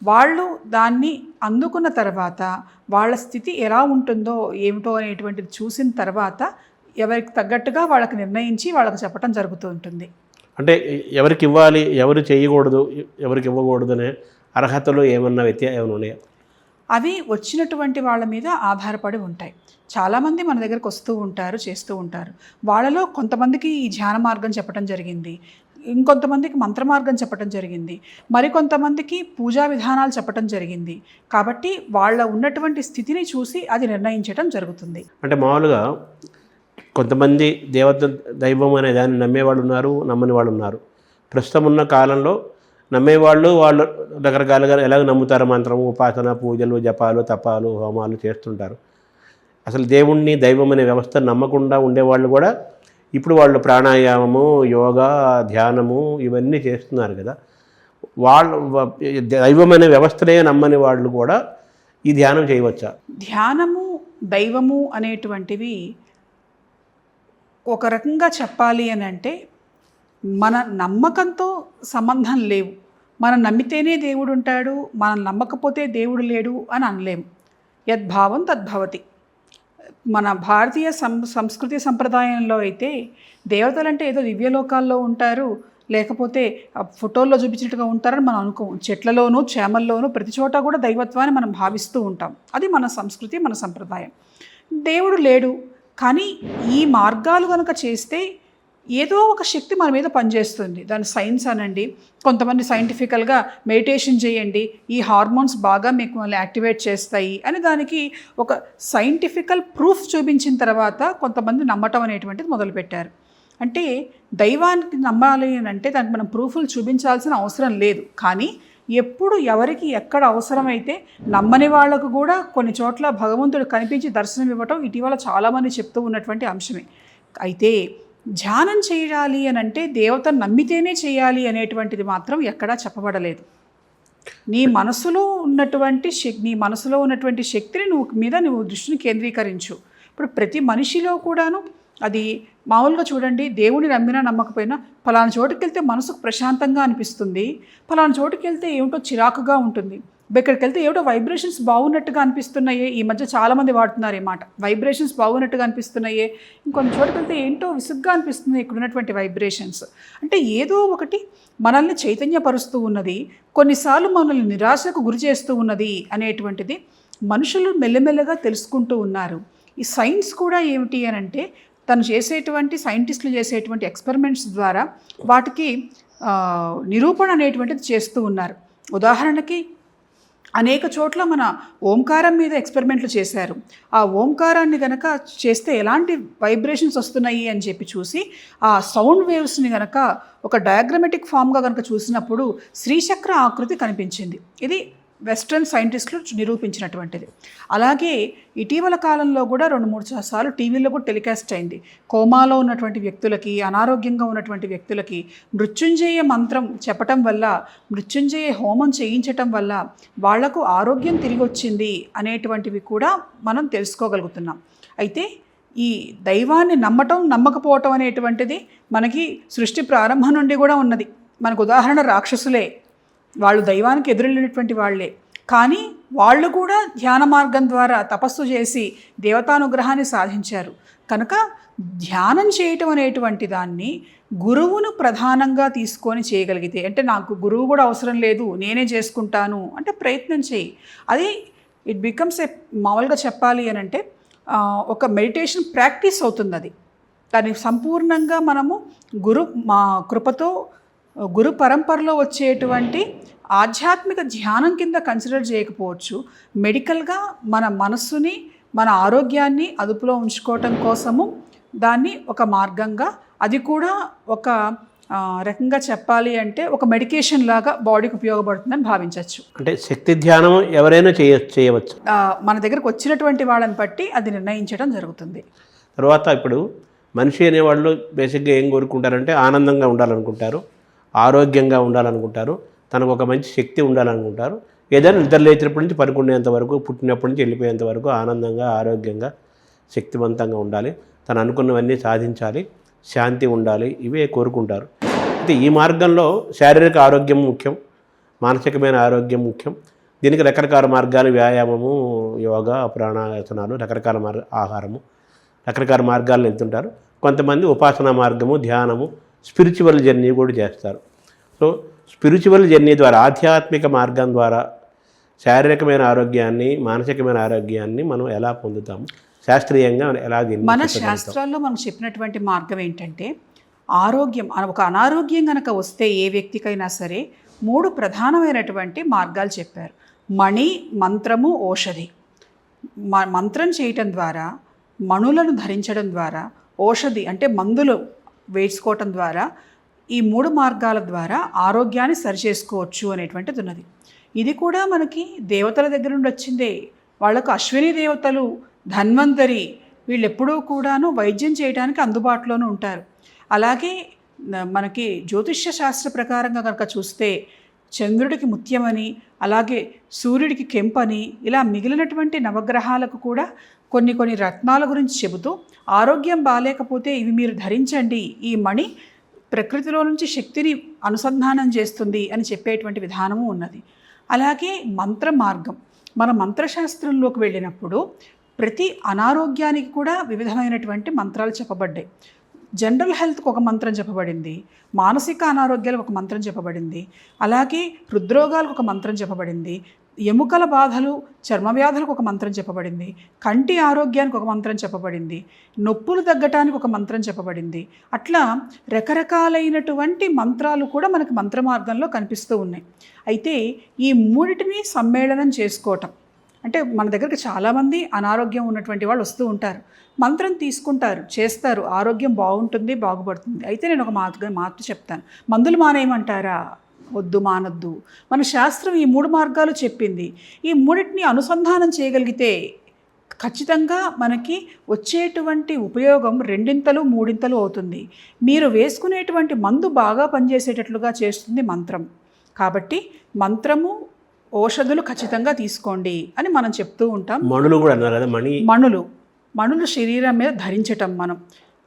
వాళ్ళు దాన్ని అందుకున్న తర్వాత, వాళ్ళ స్థితి ఎలా ఉంటుందో ఏమిటో అనేటువంటిది చూసిన తర్వాత ఎవరికి తగ్గట్టుగా వాళ్ళకి నిర్ణయించి వాళ్ళకి చెప్పడం జరుగుతూ ఉంటుంది. అంటే ఎవరికి ఇవ్వాలి, ఎవరు చేయకూడదు, ఎవరికి ఇవ్వకూడదు అనే అర్హతలు ఏమన్నా ఏమైనా ఉన్నాయా? అవి వచ్చినటువంటి వాళ్ళ మీద ఆధారపడి ఉంటాయి. చాలామంది మన దగ్గరకు వస్తూ ఉంటారు, చేస్తూ ఉంటారు. వాళ్ళలో కొంతమందికి ఈ ధ్యాన మార్గం చెప్పడం జరిగింది, ఇంకొంతమందికి మంత్ర మార్గం చెప్పడం జరిగింది, మరికొంతమందికి పూజా విధానాలు చెప్పడం జరిగింది. కాబట్టి వాళ్ళ ఉన్నటువంటి స్థితిని చూసి అది నిర్ణయించడం జరుగుతుంది. అంటే మామూలుగా కొంతమంది దేవత, దైవం అనే దాన్ని నమ్మేవాళ్ళు ఉన్నారు, నమ్మని వాళ్ళు ఉన్నారు. ప్రస్తుతం ఉన్న కాలంలో నమ్మేవాళ్ళు వాళ్ళు రకరకాలుగా ఎలాగ నమ్ముతారు, మంత్రము, ఉపాసన, పూజలు, జపాలు, తపాలు, హోమాలు చేస్తుంటారు. అసలు దేవుణ్ణి, దైవం అనే వ్యవస్థ నమ్మకుండా ఉండేవాళ్ళు కూడా ఇప్పుడు వాళ్ళు ప్రాణాయామము, యోగా, ధ్యానము ఇవన్నీ చేస్తున్నారు కదా. వాళ్ళు దైవం అనే వ్యవస్థనే నమ్మని వాళ్ళు కూడా ఈ ధ్యానం చేయవచ్చా? ధ్యానము, దైవము అనేటువంటివి ఒక రకంగా చెప్పాలి అని అంటే మన నమ్మకంతో సంబంధం లేవు. మనం నమ్మితేనే దేవుడు ఉంటాడు, మనం నమ్మకపోతే దేవుడు లేడు అని అనలేము. యద్భావం తద్భవతి. మన భారతీయ సంస్కృతి సంప్రదాయంలో అయితే దేవతలంటే ఏదో దివ్యలోకాల్లో ఉంటారు, లేకపోతే ఫోటోల్లో చూపించినట్టుగా ఉంటారని మనం అనుకోం. చెట్లలోనూ, చేమల్లోనూ ప్రతి చోట కూడా దైవత్వాన్ని మనం భావిస్తూ ఉంటాం. అది మన సంస్కృతి, మన సంప్రదాయం. దేవుడు లేడు, కానీ ఈ మార్గాలు కనుక చేస్తే ఏదో ఒక శక్తి మన మీద పనిచేస్తుంది. దాని సైన్స్ అనండి, కొంతమంది సైంటిఫికల్గా మెడిటేషన్ చేయండి, ఈ హార్మోన్స్ బాగా మీకు మళ్ళీ యాక్టివేట్ చేస్తాయి అని దానికి ఒక సైంటిఫికల్ ప్రూఫ్ చూపించిన తర్వాత కొంతమంది నమ్మటం అనేటువంటిది మొదలుపెట్టారు. అంటే దైవానికి నమ్మాలి అని అంటే దానికి మనం ప్రూఫ్లు చూపించాల్సిన అవసరం లేదు. కానీ ఎప్పుడు ఎవరికి ఎక్కడ అవసరమైతే నమ్మని వాళ్లకు కూడా కొన్ని చోట్ల భగవంతుడు కనిపించి దర్శనం ఇవ్వటం ఇటీవల చాలామంది చెప్తూ ఉన్నటువంటి అంశమే. అయితే ధ్యానం చేయాలి అని అంటే దేవతను నమ్మితేనే చేయాలి అనేటువంటిది మాత్రం ఎక్కడా చెప్పబడలేదు. నీ మనసులో ఉన్నటువంటి శక్తిని నువ్వు దృష్టిని కేంద్రీకరించు. ఇప్పుడు ప్రతి మనిషిలో కూడాను అది మామూలుగా చూడండి, దేవుని నమ్మినా నమ్మకపోయినా ఫలానా చోటుకి వెళ్తే మనసుకు ప్రశాంతంగా అనిపిస్తుంది, ఫలానా చోటుకి వెళ్తే ఏమిటో చిరాకుగా ఉంటుంది, ఇక్కడికి వెళ్తే ఏమిటో వైబ్రేషన్స్ బాగున్నట్టుగా అనిపిస్తున్నాయే. ఈ మధ్య చాలామంది వాడుతున్నారు ఈ మాట, వైబ్రేషన్స్ బాగున్నట్టుగా అనిపిస్తున్నాయే. ఇంకొన్ని చోటుకి వెళ్తే ఏంటో విసుగ్గా అనిపిస్తుంది ఇక్కడ ఉన్నటువంటి వైబ్రేషన్స్. అంటే ఏదో ఒకటి మనల్ని చైతన్యపరుస్తూ ఉన్నది, కొన్నిసార్లు మనల్ని నిరాశకు గురి చేస్తూ ఉన్నది అనేటువంటిది మనుషులు మెల్లమెల్లగా తెలుసుకుంటూ ఉన్నారు. ఈ సైన్స్ కూడా ఏమిటి అని అంటే సైంటిస్టులు చేసేటువంటి ఎక్స్పెరిమెంట్స్ ద్వారా వాటికి నిరూపణ అనేటువంటిది చేస్తూ ఉన్నారు. ఉదాహరణకి అనేక చోట్ల మన ఓంకారం మీద ఎక్స్పెరిమెంట్లు చేశారు. ఆ ఓంకారాన్ని కనుక చేస్తే ఎలాంటి వైబ్రేషన్స్ వస్తున్నాయి అని చెప్పి చూసి ఆ సౌండ్ వేవ్స్ని కనుక ఒక డయాగ్రమెటిక్ ఫామ్గా కనుక చూసినప్పుడు శ్రీచక్ర ఆకృతి కనిపించింది. ఇది వెస్ట్రన్ సైంటిస్టులు నిరూపించినటువంటిది. అలాగే ఇటీవల కాలంలో కూడా 2-3 సార్లు టీవీలో కూడా టెలికాస్ట్ అయింది. కోమాలో ఉన్నటువంటి వ్యక్తులకి, అనారోగ్యంగా ఉన్నటువంటి వ్యక్తులకి మృత్యుంజయ మంత్రం చెప్పటం వల్ల, మృత్యుంజయ హోమం చేయించటం వల్ల వాళ్లకు ఆరోగ్యం తిరిగి వచ్చింది అనేటువంటివి కూడా మనం తెలుసుకోగలుగుతున్నాం. అయితే ఈ దైవాన్ని నమ్మకపోవటం అనేటువంటిది మనకి సృష్టి ప్రారంభం నుండి కూడా ఉన్నది. మనకు ఉదాహరణ రాక్షసులే, వాళ్ళు దైవానికి ఎదురెళ్ళినటువంటి వాళ్ళే, కానీ వాళ్ళు కూడా ధ్యాన మార్గం ద్వారా తపస్సు చేసి దేవతానుగ్రహాన్ని సాధించారు. కనుక ధ్యానం చేయటం అనేటువంటి దాన్ని గురువును ప్రధానంగా తీసుకొని చేయగలిగితే, అంటే నాకు గురువు కూడా అవసరం లేదు నేనే చేసుకుంటాను అంటే ప్రయత్నం చేయి. అది ఇట్ బికమ్స్ మామూలుగా చెప్పాలి అని అంటే ఒక మెడిటేషన్ ప్రాక్టీస్ అవుతుంది. అది దాన్ని సంపూర్ణంగా మనము మా కృపతో గురు పరంపరలో వచ్చేటువంటి ఆధ్యాత్మిక ధ్యానం కింద కన్సిడర్ చేయకపోవచ్చు. మెడికల్గా మన మనస్సుని, మన ఆరోగ్యాన్ని అదుపులో ఉంచుకోవటం కోసము దాన్ని ఒక మార్గంగా, అది కూడా ఒక రకంగా చెప్పాలి అంటే ఒక మెడికేషన్ లాగా బాడీకి ఉపయోగపడుతుందని భావించవచ్చు. అంటే శక్తి ధ్యానం ఎవరైనా చేయవచ్చు. మన దగ్గరకు వచ్చినటువంటి వాళ్ళని బట్టి అది నిర్ణయించడం జరుగుతుంది. తర్వాత ఇప్పుడు మనిషి అనేవాళ్ళు బేసిక్గా ఏం కోరుకుంటారంటే ఆనందంగా ఉండాలనుకుంటారు, ఆరోగ్యంగా ఉండాలనుకుంటారు, తనకు ఒక మంచి శక్తి ఉండాలనుకుంటారు. ఏదైనా నిద్ర లేచినప్పటి నుంచి పడుకునేంత వరకు, పుట్టినప్పటి నుంచి వెళ్ళిపోయేంత వరకు ఆనందంగా, ఆరోగ్యంగా, శక్తివంతంగా ఉండాలి, తను అనుకున్నవన్నీ సాధించాలి, శాంతి ఉండాలి, ఇవే కోరుకుంటారు. అయితే ఈ మార్గంలో శారీరక ఆరోగ్యం ముఖ్యం, మానసికమైన ఆరోగ్యం ముఖ్యం. దీనికి రకరకాల మార్గాలు, వ్యాయామము, యోగా, ప్రాణాయాసనాలు, రకరకాల ఆహారము, రకరకాల మార్గాలు వెళ్తుంటారు. కొంతమంది ఉపాసనా మార్గము, ధ్యానము, స్పిరిచువల్ జర్నీ కూడా చేస్తారు. సో స్పిరిచువల్ జర్నీ ద్వారా, ఆధ్యాత్మిక మార్గం ద్వారా శారీరకమైన ఆరోగ్యాన్ని, మానసికమైన ఆరోగ్యాన్ని మనం ఎలా పొందుతాము, శాస్త్రీయంగా ఎలా? మన శాస్త్రాల్లో మనం చెప్పినటువంటి మార్గం ఏంటంటే ఆరోగ్యం. ఒక అనారోగ్యం కనుక వస్తే ఏ వ్యక్తికైనా సరే 3 ప్రధానమైనటువంటి మార్గాలు చెప్పారు. మణి, మంత్రము, ఔషధి. మంత్రం చేయటం ద్వారా, మణులను ధరించడం ద్వారా, ఔషధి అంటే మందులు వేసుకోవటం ద్వారా ఈ 3 మార్గాల ద్వారా ఆరోగ్యాన్ని సరిచేసుకోవచ్చు అనేటువంటిది ఉన్నది. ఇది కూడా మనకి దేవతల దగ్గర నుండి వచ్చిందే. వాళ్ళకు అశ్విని దేవతలు, ధన్వంతరి వీళ్ళెప్పుడూ కూడాను వైద్యం చేయడానికి అందుబాటులోనూ ఉంటారు. అలాగే మనకి జ్యోతిష్య శాస్త్ర ప్రకారంగా కనుక చూస్తే చంద్రుడికి ముత్యమని, అలాగే సూర్యుడికి కెంపని, ఇలా మిగిలినటువంటి నవగ్రహాలకు కూడా కొన్ని రత్నాల గురించి చెబుతూ ఆరోగ్యం బాగాలేకపోతే ఇవి మీరు ధరించండి, ఈ మణి ప్రకృతిలో నుంచి శక్తిని అనుసంధానం చేస్తుంది అని చెప్పేటువంటి విధానము ఉన్నది. అలాగే మంత్ర మార్గం, మన మంత్రశాస్త్రంలోకి వెళ్ళినప్పుడు ప్రతి అనారోగ్యానికి కూడా వివిధమైనటువంటి మంత్రాలు చెప్పబడ్డాయి. జనరల్ హెల్త్కి ఒక మంత్రం చెప్పబడింది, మానసిక అనారోగ్యాలకు ఒక మంత్రం చెప్పబడింది, అలాగే హృద్రోగాలకు ఒక మంత్రం చెప్పబడింది, ఎముకల బాధలు, చర్మ వ్యాధులకు ఒక మంత్రం చెప్పబడింది, కంటి ఆరోగ్యానికి ఒక మంత్రం చెప్పబడింది, నొప్పులు తగ్గటానికి ఒక మంత్రం చెప్పబడింది. అట్లా రకరకాలైనటువంటి మంత్రాలు కూడా మనకి మంత్ర మార్గంలో కనిపిస్తూ ఉన్నాయి. అయితే ఈ మూడిటిని సమ్మేళనం చేసుకోవటం అంటే, మన దగ్గరికి చాలామంది అనారోగ్యం ఉన్నటువంటి వాళ్ళు వస్తూ ఉంటారు, మంత్రం తీసుకుంటారు, చేస్తారు, ఆరోగ్యం బాగుంటుంది, బాగుపడుతుంది. అయితే నేను ఒక మాట చెప్తాను, మందులు మానేయమంటారా? వద్దు, మానొద్దు. మన శాస్త్రం ఈ 3 మార్గాలు చెప్పింది. ఈ మూడింటిని అనుసంధానం చేయగలిగితే ఖచ్చితంగా మనకి వచ్చేటువంటి ఉపయోగం 2 3 అవుతుంది. మీరు వేసుకునేటువంటి మందు బాగా పనిచేసేటట్లుగా చేస్తుంది మంత్రం. కాబట్టి మంత్రము, ఔషధులు ఖచ్చితంగా తీసుకోండి అని మనం చెప్తూ ఉంటాం. మణులు కూడా అన్నారు కదా, మణులు శరీరం మీద ధరించటం. మనం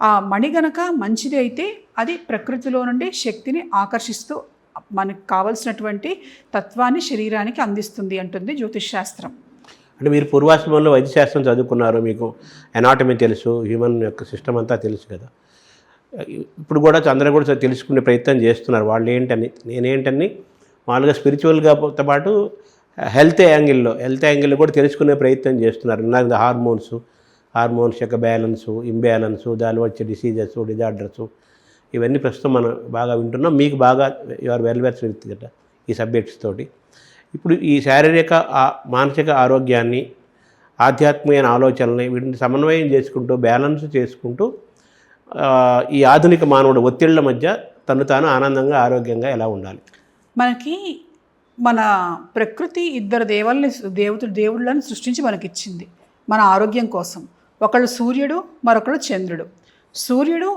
ఆ మణి గనక మంచిది అయితే అది ప్రకృతిలో నుండి శక్తిని ఆకర్షిస్తూ మనకు కావలసినటువంటి తత్వాన్ని శరీరానికి అందిస్తుంది అంటుంది జ్యోతిష్ శాస్త్రం. అంటే మీరు పూర్వాశ్రమంలో వైద్యశాస్త్రం చదువుకున్నారు, మీకు ఎనాటమీ తెలుసు, హ్యూమన్ యొక్క సిస్టమ్ అంతా తెలుసు కదా. ఇప్పుడు కూడా అందరూ కూడా తెలుసుకునే ప్రయత్నం చేస్తున్నారు. వాళ్ళు ఏంటని, నేనేంటని మామూలుగా స్పిరిచువల్గా పాటు హెల్త్ యాంగిల్లో కూడా తెలుసుకునే ప్రయత్నం చేస్తున్నారు. నాకు హార్మోన్స్ యొక్క బ్యాలెన్సు, ఇంబ్యాలెన్సు, దానిలో వచ్చే డిసీజెస్, డిజార్డర్సు, ఇవన్నీ ప్రస్తుతం మనం బాగా వింటున్నాం. మీకు బాగా యువర్ వెల్ వెర్స్ విత్ కదా ఈ సబ్జెక్ట్స్ తోటి. ఇప్పుడు ఈ శారీరక మానసిక ఆరోగ్యాన్ని, ఆధ్యాత్మిక ఆలోచనల్ని వీటిని సమన్వయం చేసుకుంటూ, బ్యాలెన్స్ చేసుకుంటూ ఈ ఆధునిక మానవుడు ఒత్తిళ్ల మధ్య తను తాను ఆనందంగా, ఆరోగ్యంగా ఎలా ఉండాలి? మనకి మన ప్రకృతి 2 దేవుళ్ళని సృష్టించి మనకిచ్చింది మన ఆరోగ్యం కోసం. ఒకళ్ళు సూర్యుడు, మరొకడు చంద్రుడు. సూర్యుడు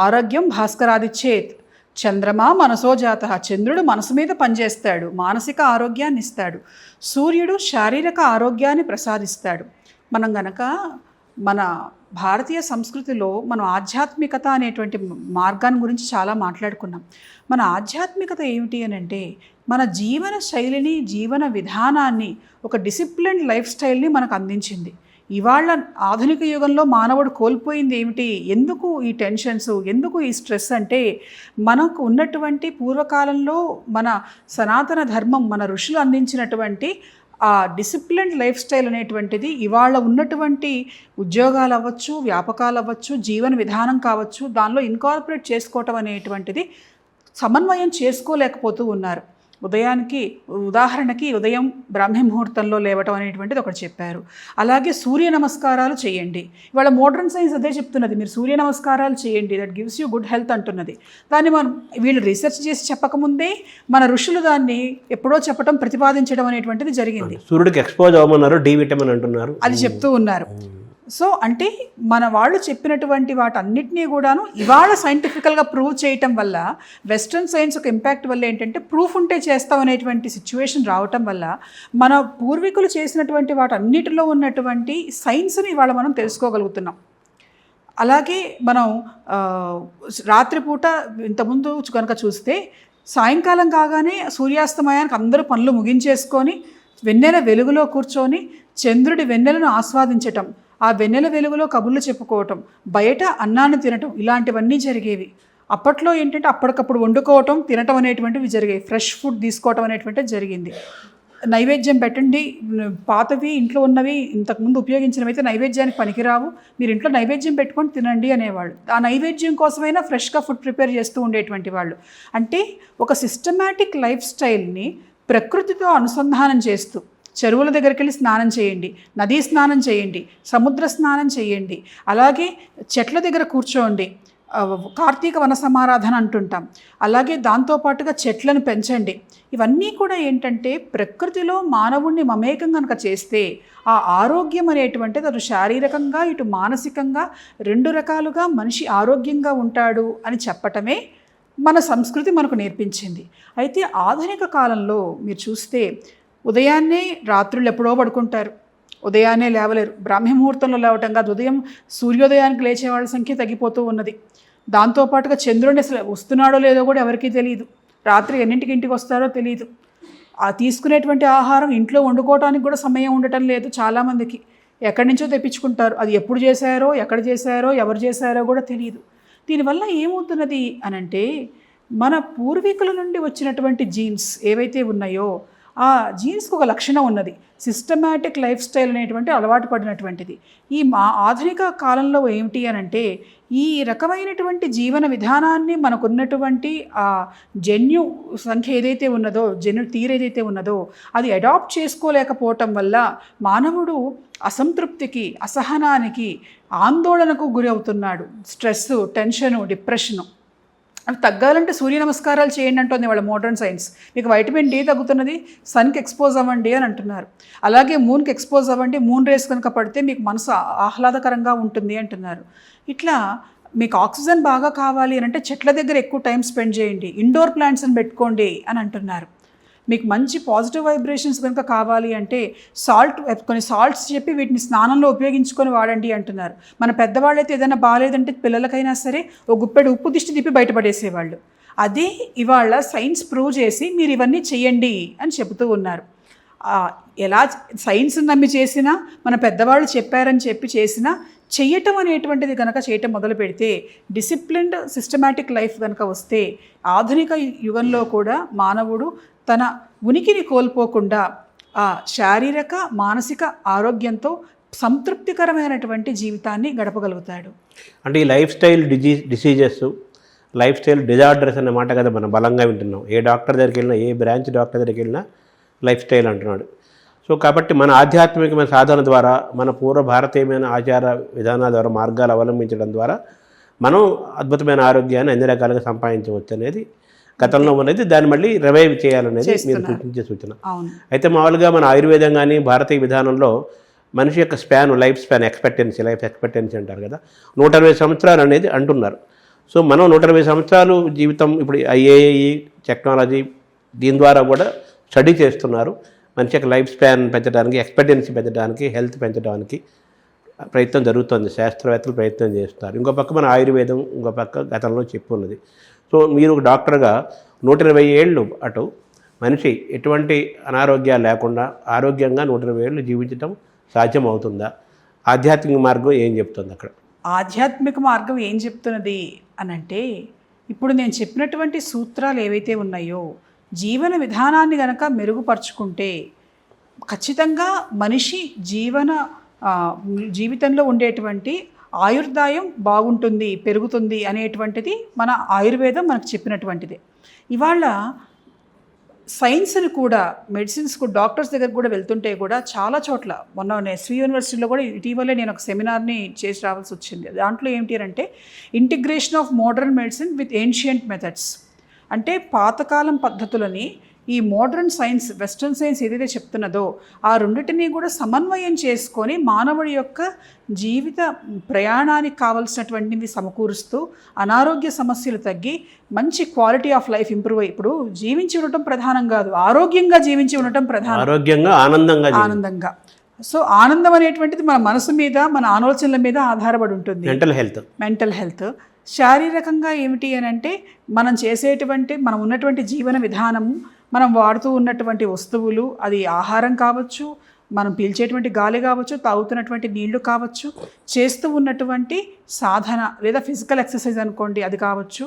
ఆరోగ్యం భాస్కరాదిచ్చేత్, చంద్రమా మనసోజాత. చంద్రుడు మనసు మీద పనిచేస్తాడు, మానసిక ఆరోగ్యాన్ని ఇస్తాడు. సూర్యుడు శారీరక ఆరోగ్యాన్ని ప్రసాదిస్తాడు. మనం గనక మన భారతీయ సంస్కృతిలో మనం ఆధ్యాత్మికత అనేటువంటి మార్గాన్ని గురించి చాలా మాట్లాడుకున్నాం. మన ఆధ్యాత్మికత ఏమిటి అని అంటే, మన జీవన శైలిని, జీవన విధానాన్ని, ఒక డిసిప్లిన్డ్ లైఫ్ స్టైల్ని మనకు అందించింది. ఇవాళ ఆధునిక యుగంలో మానవుడు కోల్పోయింది ఏమిటి? ఎందుకు ఈ టెన్షన్స్, ఎందుకు ఈ స్ట్రెస్ అంటే, మనకు ఉన్నటువంటి పూర్వకాలంలో మన సనాతన ధర్మం, మన ఋషులు అందించినటువంటి ఆ డిసిప్లిన్డ్ లైఫ్ స్టైల్ అనేటువంటిది ఇవాళ ఉన్నటువంటి ఉద్యోగాలు అవ్వచ్చు, వ్యాపకాలు అవ్వచ్చు, జీవన విధానం కావచ్చు, దానిలో ఇన్కార్పొరేట్ చేసుకోవటం అనేటువంటిది సమన్వయం చేసుకోలేకపోతూ ఉన్నారు. ఉదాహరణకి ఉదయం బ్రాహ్మీ ముహూర్తంలో లేవటం అనేటువంటిది ఒకటి చెప్పారు. అలాగే సూర్య నమస్కారాలు చేయండి. ఇవాళ మోడర్న్ సైన్స్ అదే చెప్తున్నది, మీరు సూర్య నమస్కారాలు చేయండి, that gives you good health అంటున్నది. దాన్ని మనం వీళ్ళు రీసెర్చ్ చేసి చెప్పకముందే మన ఋషులు దాన్ని ఎప్పుడో చెప్పడం, ప్రతిపాదించడం అనేటువంటిది జరిగింది. సూర్యుడికి ఎక్స్పోజ్ అవ్వమన్నారు, డి విటమిన్ అంటున్నారు, అది చెప్తూ ఉన్నారు. సో అంటే మన వాళ్ళు చెప్పినటువంటి వాటన్నిటినీ కూడాను ఇవాళ సైంటిఫికల్గా ప్రూవ్ చేయటం వల్ల, వెస్ట్రన్ సైన్స్ ఒక ఇంపాక్ట్ వల్ల ఏంటంటే ప్రూఫ్ ఉంటే చేస్తాం అనేటువంటి సిచ్యువేషన్ రావటం వల్ల, మన పూర్వీకులు చేసినటువంటి వాటన్నిటిలో ఉన్నటువంటి సైన్స్ని ఇవాళ మనం తెలుసుకోగలుగుతున్నాం. అలాగే మనం రాత్రిపూట ఇంతకుముందు కనుక చూస్తే, సాయంకాలం కాగానే సూర్యాస్తమయానికి అందరూ పనులు ముగించేసుకొని వెన్నెల వెలుగులో కూర్చొని చంద్రుడి వెన్నెలను ఆస్వాదించటం, ఆ వెన్నెల వెలుగులో కబుర్లు చెప్పుకోవటం, బయట అన్నాన్ని తినటం, ఇలాంటివన్నీ జరిగేవి. అప్పట్లో ఏంటంటే అప్పటికప్పుడు వండుకోవటం, తినటం అనేటువంటివి జరిగేవి. ఫ్రెష్ ఫుడ్ తీసుకోవటం అనేటువంటిది జరిగింది. నైవేద్యం పెట్టండి, పాతవి ఇంట్లో ఉన్నవి ఇంతకుముందు ఉపయోగించినవి అయితే నైవేద్యానికి పనికిరావు, మీరు ఇంట్లో నైవేద్యం పెట్టుకొని తినండి అనేవాళ్ళు. ఆ నైవేద్యం కోసమైనా ఫ్రెష్గా ఫుడ్ ప్రిపేర్ చేస్తూ ఉండేటువంటి వాళ్ళు. అంటే ఒక సిస్టమాటిక్ లైఫ్ స్టైల్ని ప్రకృతితో అనుసంధానం చేస్తూ, చెరువుల దగ్గరికి వెళ్ళి స్నానం చేయండి, నదీ స్నానం చేయండి, సముద్ర స్నానం చేయండి, అలాగే చెట్ల దగ్గర కూర్చోండి, కార్తీక వన సమారాధన అంటుంటాం. అలాగే దాంతోపాటుగా చెట్లను పెంచండి. ఇవన్నీ కూడా ఏంటంటే ప్రకృతిలో మానవుణ్ణి మమేకం కనుక చేస్తే ఆ ఆరోగ్యం అనేటువంటిది అటు శారీరకంగా ఇటు మానసికంగా 2 రకాలుగా మనిషి ఆరోగ్యంగా ఉంటాడు అని చెప్పటమే మన సంస్కృతి మనకు నేర్పించింది. అయితే ఆధునిక కాలంలో మీరు చూస్తే ఉదయాన్నే రాత్రులు ఎప్పుడో పడుకుంటారు, ఉదయాన్నే లేవలేరు. బ్రాహ్మీ ముహూర్తంలో లేవటం కాదు, ఉదయం సూర్యోదయానికి లేచే వాళ్ళ సంఖ్య తగ్గిపోతూ ఉన్నది. దాంతోపాటుగా చంద్రుడిని అసలు వస్తున్నాడో లేదో కూడా ఎవరికీ తెలియదు. రాత్రి ఎన్నింటికి ఇంటికి వస్తారో తెలియదు. ఆ తీసుకునేటువంటి ఆహారం ఇంట్లో వండుకోవడానికి కూడా సమయం ఉండటం లేదు చాలామందికి. ఎక్కడి నుంచో తెప్పించుకుంటారు. అది ఎప్పుడు చేశారో, ఎక్కడ చేశారో, ఎవరు చేశారో కూడా తెలియదు. దీనివల్ల ఏమవుతున్నది అనంటే మన పూర్వీకుల నుండి వచ్చినటువంటి జీన్స్ ఏవైతే ఉన్నాయో ఆ జీన్స్కి ఒక లక్షణం ఉన్నది, సిస్టమాటిక్ లైఫ్ స్టైల్ అనేటువంటి అలవాటు పడినటువంటిది. ఈ ఆధునిక కాలంలో ఏమిటి అనంటే ఈ రకమైనటువంటి జీవన విధానాన్ని మనకున్నటువంటి ఆ జన్యు సంఖ్య ఏదైతే ఉన్నదో, జన్యు తీరు ఏదైతే ఉన్నదో అది అడాప్ట్ చేసుకోలేకపోవటం వల్ల మానవుడు అసంతృప్తికి, అసహనానికి, ఆందోళనకు గురి అవుతున్నాడు. Stress, tension, depression. అవి తగ్గాలంటే సూర్య నమస్కారాలు చేయండి అంటుంది వాళ్ళ మోడర్న్ సైన్స్. మీకు వైటమిన్ డి తగ్గుతున్నది, సన్కి ఎక్స్పోజ్ అవ్వండి అని అంటున్నారు. అలాగే మూన్కి ఎక్స్పోజ్ అవ్వండి, మూన్ రేస్ కనుక పడితే మీకు మనసు ఆహ్లాదకరంగా ఉంటుంది అంటున్నారు. ఇట్లా మీకు ఆక్సిజన్ బాగా కావాలి అని అంటే చెట్ల దగ్గర ఎక్కువ టైం స్పెండ్ చేయండి, ఇండోర్ ప్లాంట్స్ని పెట్టుకోండి అని అంటున్నారు. మీకు మంచి పాజిటివ్ వైబ్రేషన్స్ కనుక కావాలి అంటే కొన్ని సాల్ట్స్ చెప్పి వీటిని స్నానంలో ఉపయోగించుకొని వాడండి అంటున్నారు. మన పెద్దవాళ్ళైతే ఏదైనా బాగాలేదంటే పిల్లలకైనా సరే ఒక గుప్పెడు ఉప్పు దిష్టి తిప్పి బయటపడేసేవాళ్ళు. అదే ఇవాళ సైన్స్ ప్రూవ్ చేసి మీరు ఇవన్నీ చెయ్యండి అని చెబుతూ ఉన్నారు. ఎలా సైన్స్ నమ్మి చేసినా, మన పెద్దవాళ్ళు చెప్పారని చెప్పి చేసినా, చెయ్యటం అనేటువంటిది కనుక చేయటం మొదలు పెడితే, డిసిప్లిన్డ్ సిస్టమాటిక్ లైఫ్ కనుక వస్తే ఆధునిక యుగంలో కూడా మానవుడు తన ఉనికిని కోల్పోకుండా ఆ శారీరక మానసిక ఆరోగ్యంతో సంతృప్తికరమైనటువంటి జీవితాన్ని గడపగలుగుతాడు. అంటే ఈ life style diseases, life style disorders అనే మాట కదా మనం బలంగా వింటున్నాం. ఏ డాక్టర్ దగ్గరికి వెళ్ళినా, ఏ బ్రాంచ్ డాక్టర్ దగ్గరికి వెళ్ళినా లైఫ్ స్టైల్ అంటున్నాడు. సో కాబట్టి మన ఆధ్యాత్మికమైన సాధన ద్వారా, మన పూర్వ భారతీయమైన ఆచార విధానాల ద్వారా, మార్గాలు అవలంబించడం ద్వారా మనం అద్భుతమైన ఆరోగ్యాన్ని అన్ని రకాలుగా సంపాదించవచ్చు అనేది గతంలో ఉన్నది. దాన్ని మళ్ళీ రివైవ్ చేయాలనేది మీరు సూచించే సూచన. అయితే మామూలుగా మన ఆయుర్వేదం కానీ భారతీయ విధానంలో మనిషి యొక్క లైఫ్ స్పాన్ లైఫ్ ఎక్స్పెక్టెన్సీ అంటారు కదా, 120 సంవత్సరాలు అనేది అంటున్నారు. సో మనం 120 సంవత్సరాలు జీవితం ఇప్పుడు ఐఏఈ టెక్నాలజీ దీని ద్వారా కూడా స్టడీ చేస్తున్నారు. మనిషి యొక్క లైఫ్ స్పాన్ పెంచడానికి, ఎక్స్పెక్టెన్సీ పెంచడానికి, హెల్త్ పెంచడానికి ప్రయత్నం జరుగుతుంది. శాస్త్రవేత్తలు ప్రయత్నం చేస్తున్నారు. ఇంకో పక్క మన ఆయుర్వేదం, ఇంకో పక్క గతంలో చెప్పున్నది. సో మీరు ఒక డాక్టర్గా 120 ఏళ్ళు అటు మనిషి ఎటువంటి అనారోగ్యాలు లేకుండా ఆరోగ్యంగా 120 ఏళ్ళు జీవించడం సాధ్యం అవుతుందా? ఆధ్యాత్మిక మార్గం ఏం చెప్తుంది అక్కడ? ఆధ్యాత్మిక మార్గం ఏం చెప్తున్నది అనంటే, ఇప్పుడు నేను చెప్పినటువంటి సూత్రాలు ఏవైతే ఉన్నాయో జీవన విధానాన్ని గనక మెరుగుపరుచుకుంటే ఖచ్చితంగా మనిషి జీవితంలో ఉండేటువంటి ఆయుర్దాయం బాగుంటుంది, పెరుగుతుంది అనేటువంటిది మన ఆయుర్వేదం మనకు చెప్పినటువంటిది. ఇవాళ సైన్స్ని కూడా, మెడిసిన్స్కు డాక్టర్స్ దగ్గర కూడా వెళ్తుంటే కూడా చాలా చోట్ల, మొన్న ఎస్వి యూనివర్సిటీలో కూడా ఇటీవలే నేను ఒక సెమినార్ని చేసి రావాల్సి వచ్చింది. దాంట్లో ఏమిటి అంటే integration of modern medicine with ancient methods. అంటే పాతకాలం పద్ధతులని ఈ మోడర్న్ సైన్స్, వెస్ట్రన్ సైన్స్ ఏదైతే చెప్తున్నదో ఆ రెండింటినీ కూడా సమన్వయం చేసుకొని మానవుడి యొక్క జీవిత ప్రయాణానికి కావలసినటువంటివి సమకూరుస్తూ అనారోగ్య సమస్యలు తగ్గి మంచి క్వాలిటీ ఆఫ్ లైఫ్ ఇంప్రూవ్ అయ్యి, ఇప్పుడు జీవించి ఉండటం ప్రధానం కాదు, ఆరోగ్యంగా జీవించి ఉండటం ప్రధానం. ఆరోగ్యంగా ఆనందంగా. సో ఆనందం అనేటువంటిది మన మనసు మీద, మన ఆలోచనల మీద ఆధారపడి ఉంటుంది. మెంటల్ హెల్త్ శారీరకంగా ఏమిటి అని అంటే మనం ఉన్నటువంటి జీవన విధానము, మనం వాడుతూ ఉన్నటువంటి వస్తువులు, అది ఆహారం కావచ్చు, మనం పీల్చేటువంటి గాలి కావచ్చు, తాగుతున్నటువంటి నీళ్లు కావచ్చు, చేస్తూ ఉన్నటువంటి సాధన లేదా ఫిజికల్ ఎక్సర్సైజ్ అనుకోండి అది కావచ్చు,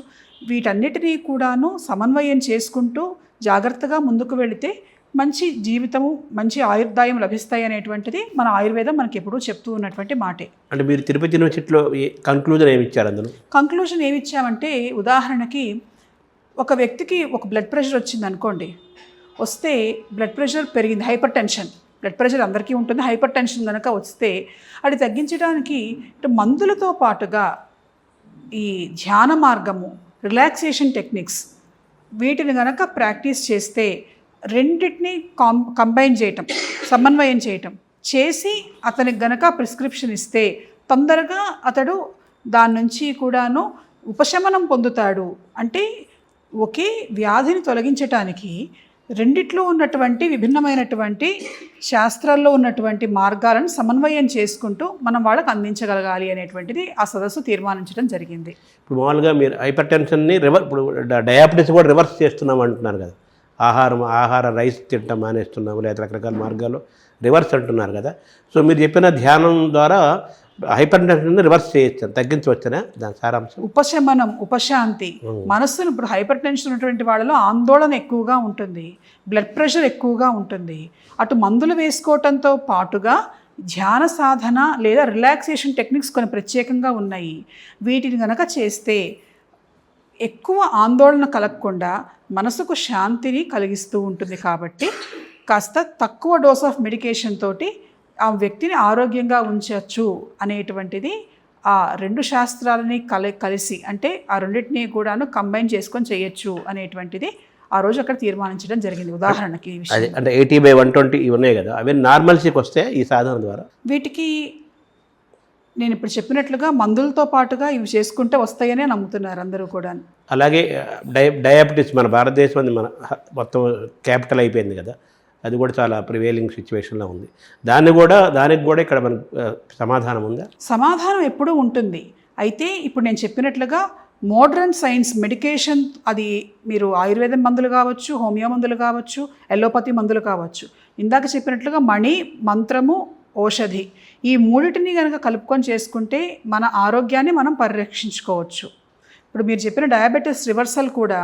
వీటన్నిటినీ కూడాను సమన్వయం చేసుకుంటూ జాగ్రత్తగా ముందుకు వెళితే మంచి జీవితము, మంచి ఆయుర్దాయం లభిస్తాయి అనేటువంటిది మన ఆయుర్వేదం మనకి ఎప్పుడూ చెప్తూ ఉన్నటువంటి మాటే. అంటే మీరు తిరుపతి యూనివర్సిటీలో కంక్లూజన్ ఏమి ఇచ్చారు? అందులో కంక్లూజన్ ఏమి ఇచ్చామంటే, ఉదాహరణకి ఒక వ్యక్తికి ఒక బ్లడ్ ప్రెషర్ వచ్చింది అనుకోండి, వస్తే బ్లడ్ ప్రెషర్ పెరిగింది, హైపర్ టెన్షన్, బ్లడ్ ప్రెషర్ అందరికీ ఉంటుంది, హైపర్ టెన్షన్ కనుక వస్తే అది తగ్గించడానికి మందులతో పాటుగా ఈ ధ్యాన మార్గము, రిలాక్సేషన్ టెక్నిక్స్ వీటిని గనక ప్రాక్టీస్ చేస్తే రెండింటిని కంబైన్ చేయటం, సమన్వయం చేయటం చేసి అతనికి గనక ప్రిస్క్రిప్షన్ ఇస్తే తొందరగా అతడు దాని నుంచి కూడాను ఉపశమనం పొందుతాడు. అంటే ఒకే వ్యాధిని తొలగించటానికి రెండిట్లో ఉన్నటువంటి విభిన్నమైనటువంటి శాస్త్రాల్లో ఉన్నటువంటి మార్గాలను సమన్వయం చేసుకుంటూ మనం వాళ్ళకి అందించగలగాలి అనేటువంటిది ఆ సదస్సు తీర్మానించడం జరిగింది. ఇప్పుడు మామూలుగా మీరు హైపర్ టెన్షన్ని ఇప్పుడు డయాబెటీస్ కూడా రివర్స్ చేస్తున్నాం అంటున్నారు కదా, ఆహార రైస్ తింటాం మానేస్తున్నాము, లేదా రకరకాల మార్గాల్లో రివర్స్ అంటున్నారు కదా. సో మీరు చెప్పిన ధ్యానం ద్వారా హైపర్ టెన్షన్ రివర్స్ చేయొచ్చు, తగ్గించవచ్చునా దాని సారాంశం? ఉపశమనం, ఉపశాంతి. మనస్సును ఇప్పుడు హైపర్ టెన్షన్ ఉన్నటువంటి వాళ్ళలో ఆందోళన ఎక్కువగా ఉంటుంది, బ్లడ్ ప్రెషర్ ఎక్కువగా ఉంటుంది. అటు మందులు వేసుకోవటంతో పాటుగా ధ్యాన సాధన లేదా రిలాక్సేషన్ టెక్నిక్స్ కొన్ని ప్రత్యేకంగా ఉన్నాయి. వీటిని కనుక చేస్తే ఎక్కువ ఆందోళన కలగకుండా మనసుకు శాంతిని కలిగిస్తూ ఉంటుంది. కాబట్టి కాస్త తక్కువ డోస్ ఆఫ్ మెడికేషన్ తోటి ఆ వ్యక్తిని ఆరోగ్యంగా ఉంచవచ్చు అనేటువంటిది ఆ రెండు శాస్త్రాలని కలిసి, అంటే ఆ రెండింటినీ కూడాను కంబైన్ చేసుకొని చేయొచ్చు అనేటువంటిది ఆ రోజు అక్కడ తీర్మానించడం జరిగింది. ఉదాహరణకి ఈ విషయం అంటే 80/120 ఇవి ఉన్నాయి కదా, అవి నార్మల్సీకి వస్తే ఈ సాధన ద్వారా వీటికి నేను ఇప్పుడు చెప్పినట్లుగా మందులతో పాటుగా ఇవి చేసుకుంటే వస్తాయనే నమ్ముతున్నారు అందరూ కూడా. అలాగే డయాబెటీస్ మన భారతదేశం మన మొత్తం క్యాపిటల్ అయిపోయింది కదా, అది కూడా చాలా ప్రివేలింగ్ సిచ్యువేషన్లో ఉంది. దానికి కూడా ఇక్కడ మనకు సమాధానం ఉందా? సమాధానం ఎప్పుడూ ఉంటుంది. అయితే ఇప్పుడు నేను చెప్పినట్లుగా మోడర్న్ సైన్స్ మెడికేషన్, అది మీరు ఆయుర్వేదం మందులు కావచ్చు, హోమియో మందులు కావచ్చు, ఎలోపతి మందులు కావచ్చు, ఇందాక చెప్పినట్లుగా మణి, మంత్రము, ఔషధి, ఈ మూడింటిని కనుక కలుపుకొని చేసుకుంటే మన ఆరోగ్యాన్ని మనం పరిరక్షించుకోవచ్చు. ఇప్పుడు మీరు చెప్పిన డయాబెటీస్ రివర్సల్ కూడా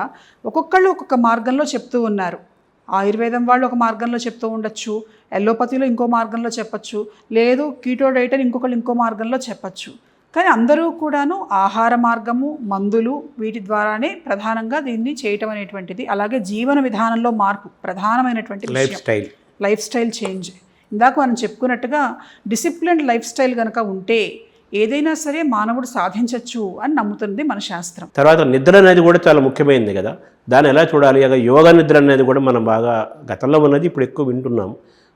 ఒక్కొక్కళ్ళు ఒక్కొక్క మార్గంలో చెప్తూ ఉన్నారు. ఆయుర్వేదం వాళ్ళు ఒక మార్గంలో చెప్తూ ఉండొచ్చు, ఎలోపతిలో ఇంకో మార్గంలో చెప్పచ్చు, లేదు కీటో డైట్ అని ఇంకొకళ్ళు ఇంకో మార్గంలో చెప్పచ్చు. కానీ అందరూ కూడాను ఆహార మార్గము, మందులు, వీటి ద్వారానే ప్రధానంగా దీన్ని చేయటం అనేటువంటిది. అలాగే జీవన విధానంలో మార్పు ప్రధానమైనటువంటి లైఫ్ స్టైల్ చేంజ్. ఇందాక మనం చెప్పుకున్నట్టుగా డిసిప్లిన్డ్ లైఫ్ స్టైల్ కనుక ఉంటే ఏదైనా సరే మానవుడు సాధించవచ్చు అని నమ్ముతుంది మన శాస్త్రం. తర్వాత నిద్ర అనేది కూడా చాలా ముఖ్యమైనది కదా, దాన్ని ఎలా చూడాలి? యోగా నిద్ర అనేది కూడా మనం బాగా గతంలో ఉన్నది, ఇప్పుడు ఎక్కువ వింటున్నాం.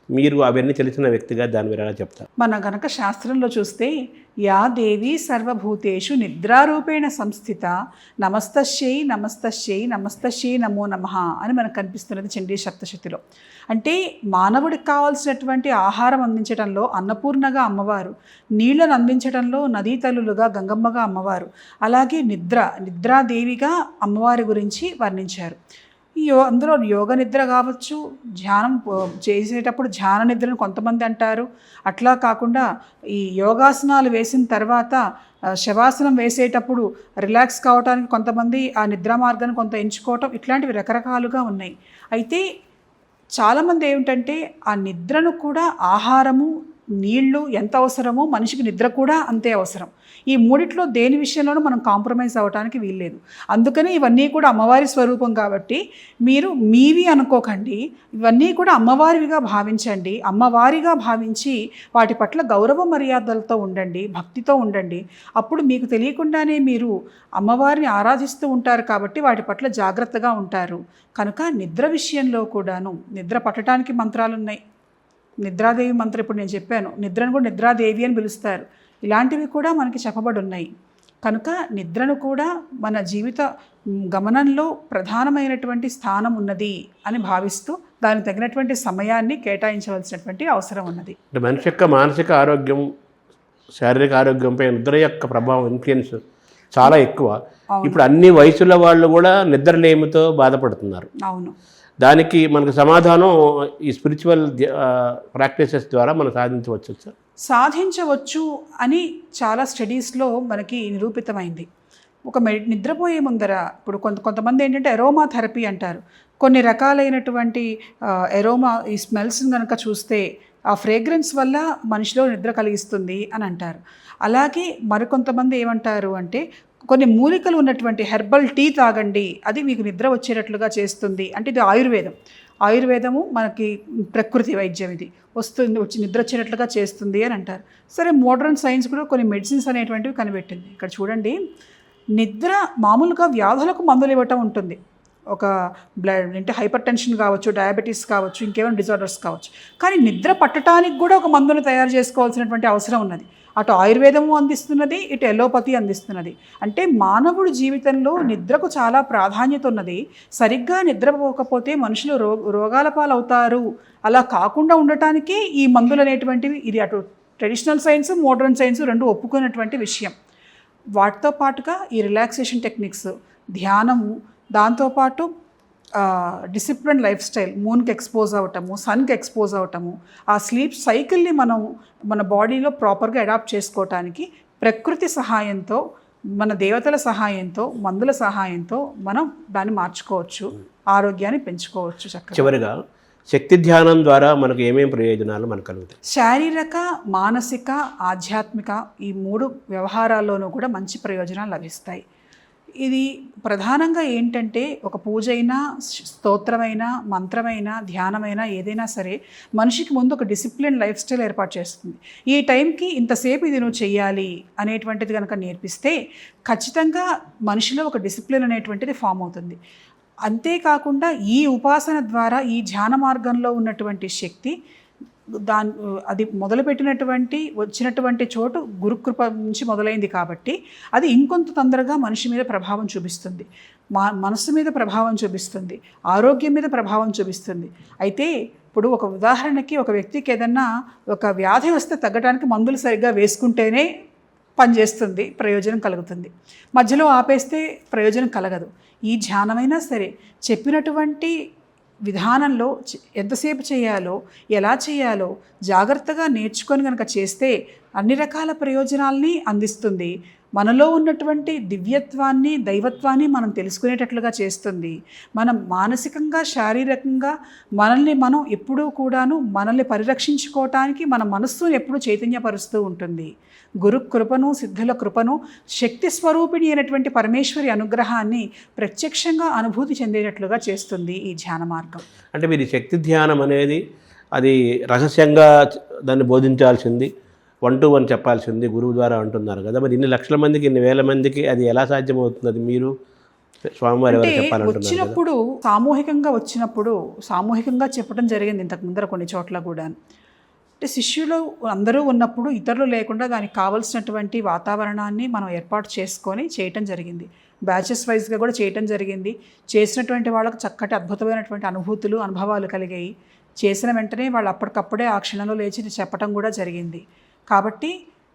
మీరు అవన్నీ తెలిసిన వ్యక్తిగా దాని మీరు ఎలా చెప్తారు? మన గనక శాస్త్రంలో చూస్తే యా దేవి సర్వభూతేషు నిద్రారూపేణ సంస్థిత నమస్తశ్యై నమస్తశ్యై నమస్తశ్యై నమో నమః అని మనకు కనిపిస్తున్నది చండీ సప్తశతిలో. అంటే మానవుడికి కావాల్సినటువంటి ఆహారం అందించడంలో అన్నపూర్ణగా అమ్మవారు, నీళ్లను అందించడంలో నదీ తల్లులుగా గంగమ్మగా అమ్మవారు, అలాగే నిద్రాదేవిగా అమ్మవారి గురించి వర్ణించారు. అందులో యోగ నిద్ర కావచ్చు, ధ్యానం చేసేటప్పుడు ధ్యాన నిద్రను కొంతమంది అంటారు. అట్లా కాకుండా ఈ యోగాసనాలు వేసిన తర్వాత శవాసనం వేసేటప్పుడు రిలాక్స్ కావడానికి కొంతమంది ఆ నిద్ర మార్గాన్ని కొంత ఎంచుకోవటం, ఇట్లాంటివి రకరకాలుగా ఉన్నాయి. అయితే చాలామంది ఏమిటంటే ఆ నిద్రను కూడా ఆహారము, నీళ్లు ఎంత అవసరమో మనిషికి నిద్ర కూడా అంతే అవసరం. ఈ మూడిట్లో దేని విషయంలోనూ మనం కాంప్రమైజ్ అవ్వడానికి వీల్లేదు. అందుకని ఇవన్నీ కూడా అమ్మవారి స్వరూపం కాబట్టి మీరు మీవి అనుకోకండి, ఇవన్నీ కూడా అమ్మవారివిగా భావించండి. అమ్మవారిగా భావించి వాటి పట్ల గౌరవ మర్యాదలతో ఉండండి, భక్తితో ఉండండి. అప్పుడు మీకు తెలియకుండానే మీరు అమ్మవారిని ఆరాధిస్తూ ఉంటారు కాబట్టి వాటి పట్ల జాగ్రత్తగా ఉంటారు. కనుక నిద్ర విషయంలో కూడాను నిద్ర పట్టడానికి మంత్రాలు ఉన్నాయి. నిద్రాదేవి మంత్రం ఇప్పుడు నేను చెప్పాను, నిద్రను కూడా నిద్రాదేవి అని పిలుస్తారు. ఇలాంటివి కూడా మనకి చెప్పబడి ఉన్నాయి. కనుక నిద్రను కూడా మన జీవిత గమనంలో ప్రధానమైనటువంటి స్థానం ఉన్నది అని భావిస్తూ దానికి తగినటువంటి సమయాన్ని కేటాయించవలసినటువంటి అవసరం ఉన్నది. మనిషి యొక్క మానసిక ఆరోగ్యం, శారీరక ఆరోగ్యంపై నిద్ర యొక్క ప్రభావం, ఇన్ఫ్లుయెన్స్ చాలా ఎక్కువ. ఇప్పుడు అన్ని వయసుల వాళ్ళు కూడా నిద్రలేమితో బాధపడుతున్నారు. అవును. దానికి మనకు సమాధానం ఈ స్పిరిచువల్ ప్రాక్టీసెస్ ద్వారా మనం సాధించవచ్చు సార్. సాధించవచ్చు అని చాలా స్టడీస్లో మనకి నిరూపితమైంది. ఒక నిద్రపోయే ముందర ఇప్పుడు కొంతమంది ఏంటంటే ఎరోమా థెరపీ అంటారు. కొన్ని రకాలైనటువంటి ఎరోమా, ఈ స్మెల్స్ని కనుక చూస్తే ఆ ఫ్రేగ్రెన్స్ వల్ల మనిషిలో నిద్ర కలిగిస్తుంది అని అంటారు. అలాగే మరికొంతమంది ఏమంటారు అంటే కొన్ని మూలికలు ఉన్నటువంటి హెర్బల్ టీ తాగండి, అది మీకు నిద్ర వచ్చేటట్లుగా చేస్తుంది. అంటే ఇది ఆయుర్వేదము మనకి ప్రకృతి వైద్యం, ఇది నిద్ర వచ్చేటట్లుగా చేస్తుంది అని అంటారు. సరే, మోడర్న్ సైన్స్ కూడా కొన్ని మెడిసిన్స్ అనేటువంటివి కనిపెట్టింది. ఇక్కడ చూడండి, నిద్ర మామూలుగా వ్యాధులకు మందులు ఇవ్వటం ఉంటుంది, ఒక బ్లడ్ అంటే హైపర్ టెన్షన్ కావచ్చు, డయాబెటీస్ కావచ్చు, ఇంకేమైనా డిజార్డర్స్ కావచ్చు. కానీ నిద్ర పట్టడానికి కూడా ఒక మందును తయారు చేసుకోవాల్సినటువంటి అవసరం ఉన్నది. అటు ఆయుర్వేదము అందిస్తున్నది, ఇటు ఎలోపతి అందిస్తున్నది. అంటే మానవుడి జీవితంలో నిద్రకు చాలా ప్రాధాన్యత ఉన్నది. సరిగ్గా నిద్రపోకపోతే మనుషులు రోగాల పాలవుతారు. అలా కాకుండా ఉండటానికి ఈ మందులు అనేటువంటివి, ఇది అటు ట్రెడిషనల్ సైన్స్, మోడర్న్ సైన్స్ రెండు ఒప్పుకున్నటువంటి విషయం. వాటితో పాటుగా ఈ రిలాక్సేషన్ టెక్నిక్స్, ధ్యానము, దాంతోపాటు డిసిప్లిన్ లైఫ్ స్టైల్, మూన్కి ఎక్స్పోజ్ అవ్వటము, సన్కి ఎక్స్పోజ్ అవ్వటము, ఆ స్లీప్ సైకిల్ని మనం మన బాడీలో ప్రాపర్గా అడాప్ట్ చేసుకోవటానికి ప్రకృతి సహాయంతో, మన దేవతల సహాయంతో, మందుల సహాయంతో మనం దాన్ని మార్చుకోవచ్చు, ఆరోగ్యాన్ని పెంచుకోవచ్చు. చక్కగా చివరిగా శక్తి ధ్యానం ద్వారా మనకు ఏమేమి ప్రయోజనాలు మనకు కలుగుతాయి? శారీరక, మానసిక, ఆధ్యాత్మిక ఈ 3 వ్యవహారాల్లోనూ కూడా మంచి ప్రయోజనాలు లభిస్తాయి. ఇది ప్రధానంగా ఏంటంటే, ఒక పూజ అయినా, స్తోత్రమైనా, మంత్రమైనా, ధ్యానమైనా ఏదైనా సరే మనిషికి ముందు ఒక డిసిప్లిన్ లైఫ్ స్టైల్ ఏర్పాటు చేస్తుంది. ఈ టైంకి ఇంతసేపు ఇది నువ్వు చెయ్యాలి అనేటువంటిది కనుక నేర్పిస్తే ఖచ్చితంగా మనిషిలో ఒక డిసిప్లిన్ అనేటువంటిది ఫామ్ అవుతుంది. అంతేకాకుండా ఈ ఉపాసన ద్వారా, ఈ ధ్యాన మార్గంలో ఉన్నటువంటి శక్తి అది మొదలుపెట్టినటువంటి వచ్చినటువంటి చోటు గురుకృప నుంచి మొదలైంది కాబట్టి అది ఇంకొంత తొందరగా మనిషి మీద ప్రభావం చూపిస్తుంది, మనసు మీద ప్రభావం చూపిస్తుంది, ఆరోగ్యం మీద ప్రభావం చూపిస్తుంది. అయితే ఇప్పుడు ఒక ఉదాహరణకి, ఒక వ్యక్తికి ఏదన్నా ఒక వ్యాధి వస్తే తగ్గడానికి మందులు సరిగ్గా వేసుకుంటేనే పనిచేస్తుంది, ప్రయోజనం కలుగుతుంది. మధ్యలో ఆపేస్తే ప్రయోజనం కలగదు. ఈ ధ్యానమైనా సరే చెప్పినటువంటి విధానంలో ఎంతసేపు చేయాలో, ఎలా చేయాలో జాగ్రత్తగా నేర్చుకొని కనుక చేస్తే అన్ని రకాల ప్రయోజనాల్ని అందిస్తుంది. మనలో ఉన్నటువంటి దివ్యత్వాన్ని, దైవత్వాన్ని మనం తెలుసుకునేటట్లుగా చేస్తుంది. మనం మానసికంగా, శారీరకంగా మనల్ని మనం ఎప్పుడూ కూడాను మనల్ని పరిరక్షించుకోవటానికి మన మనస్సును ఎప్పుడూ చైతన్యపరుస్తూ ఉంటుంది. గురు కృపను, సిద్ధుల కృపను, శక్తి స్వరూపిణి అయినటువంటి పరమేశ్వరి అనుగ్రహాన్ని ప్రత్యక్షంగా అనుభూతి చెందేటట్లుగా చేస్తుంది ఈ ధ్యాన మార్గం. అంటే మీరు శక్తి ధ్యానం అనేది అది రహస్యంగా దాన్ని బోధించాల్సింది, 1 to 1 చెప్పాల్సింది గురువు ద్వారా అంటున్నారు కదా. మరి ఇన్ని లక్షల మందికి, ఇన్ని వేల మందికి అది ఎలా సాధ్యమవుతుంది? అది మీరు స్వామివారి ఎవరు చెప్పాలంటున్నారు? వచ్చినప్పుడు సామూహికంగా చెప్పడం జరిగింది ఇంతకు ముందర కొన్ని చోట్ల కూడా. అంటే శిష్యులు అందరూ ఉన్నప్పుడు ఇతరులు లేకుండా దానికి కావలసినటువంటి వాతావరణాన్ని మనం ఏర్పాటు చేసుకొని చేయటం జరిగింది. బ్యాచెస్ వైజ్గా కూడా చేయటం జరిగింది. చేసినటువంటి వాళ్ళకు చక్కటి అద్భుతమైనటువంటి అనుభవాలు కలిగాయి. చేసిన వెంటనే వాళ్ళు అప్పటికప్పుడే ఆ క్షణంలో లేచి చెప్పటం కూడా జరిగింది. కాబట్టి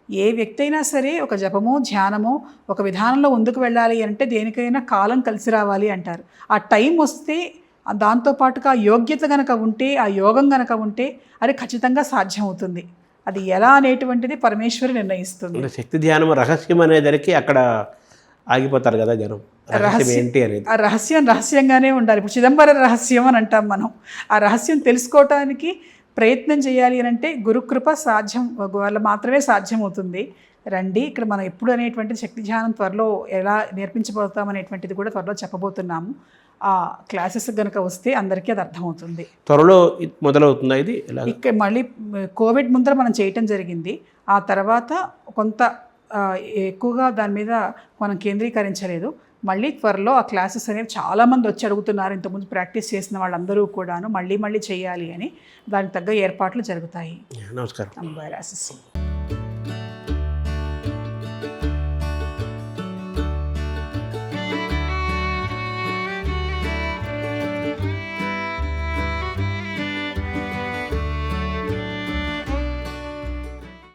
ఏ వ్యక్తి అయినా సరే ఒక జపమో, ధ్యానమో ఒక విధానంలో ముందుకు వెళ్ళాలి అంటే దేనికైనా కాలం కలిసి రావాలి అంటారు. ఆ టైం వస్తే, దాంతోపాటుగా యోగ్యత గనక ఉంటే, ఆ యోగం గనక ఉంటే అది ఖచ్చితంగా సాధ్యమవుతుంది. అది ఎలా అనేటువంటిది పరమేశ్వరి నిర్ణయిస్తుంది. శక్తి ధ్యానం రహస్యం అనేదానికి అక్కడ ఆగిపోతారు కదా జనం. ఏంటి అనేది ఆ రహస్యంగానే ఉండాలి. ఇప్పుడు చిదంబర రహస్యం అని అంటాం మనం. ఆ రహస్యం తెలుసుకోవటానికి ప్రయత్నం చేయాలి అని అంటే గురుకృప వల్ల మాత్రమే సాధ్యమవుతుంది. రండి, ఇక్కడ మనం ఎప్పుడు అనేటువంటిది శక్తి ధ్యానం త్వరలో ఎలా నేర్పించబోతాం అనేటువంటిది కూడా త్వరలో చెప్పబోతున్నాము. ఆ క్లాసెస్ కనుక వస్తే అందరికీ అది అర్థమవుతుంది. త్వరలో మొదలవుతుందా ఇది? ఇక్కడ మళ్ళీ కోవిడ్ ముందర మనం చేయటం జరిగింది. ఆ తర్వాత కొంత ఎక్కువగా దాని మీద మనం కేంద్రీకరించలేదు. మళ్ళీ త్వరలో ఆ క్లాసెస్ అనేవి చాలామంది వచ్చి అడుగుతున్నారు. ఇంతకుముందు ప్రాక్టీస్ చేసిన వాళ్ళందరూ కూడాను మళ్ళీ చేయాలి అని దానికి తగ్గ ఏర్పాట్లు జరుగుతాయి. నమస్కారం. అమ్మవారి ఆశీస్సులు.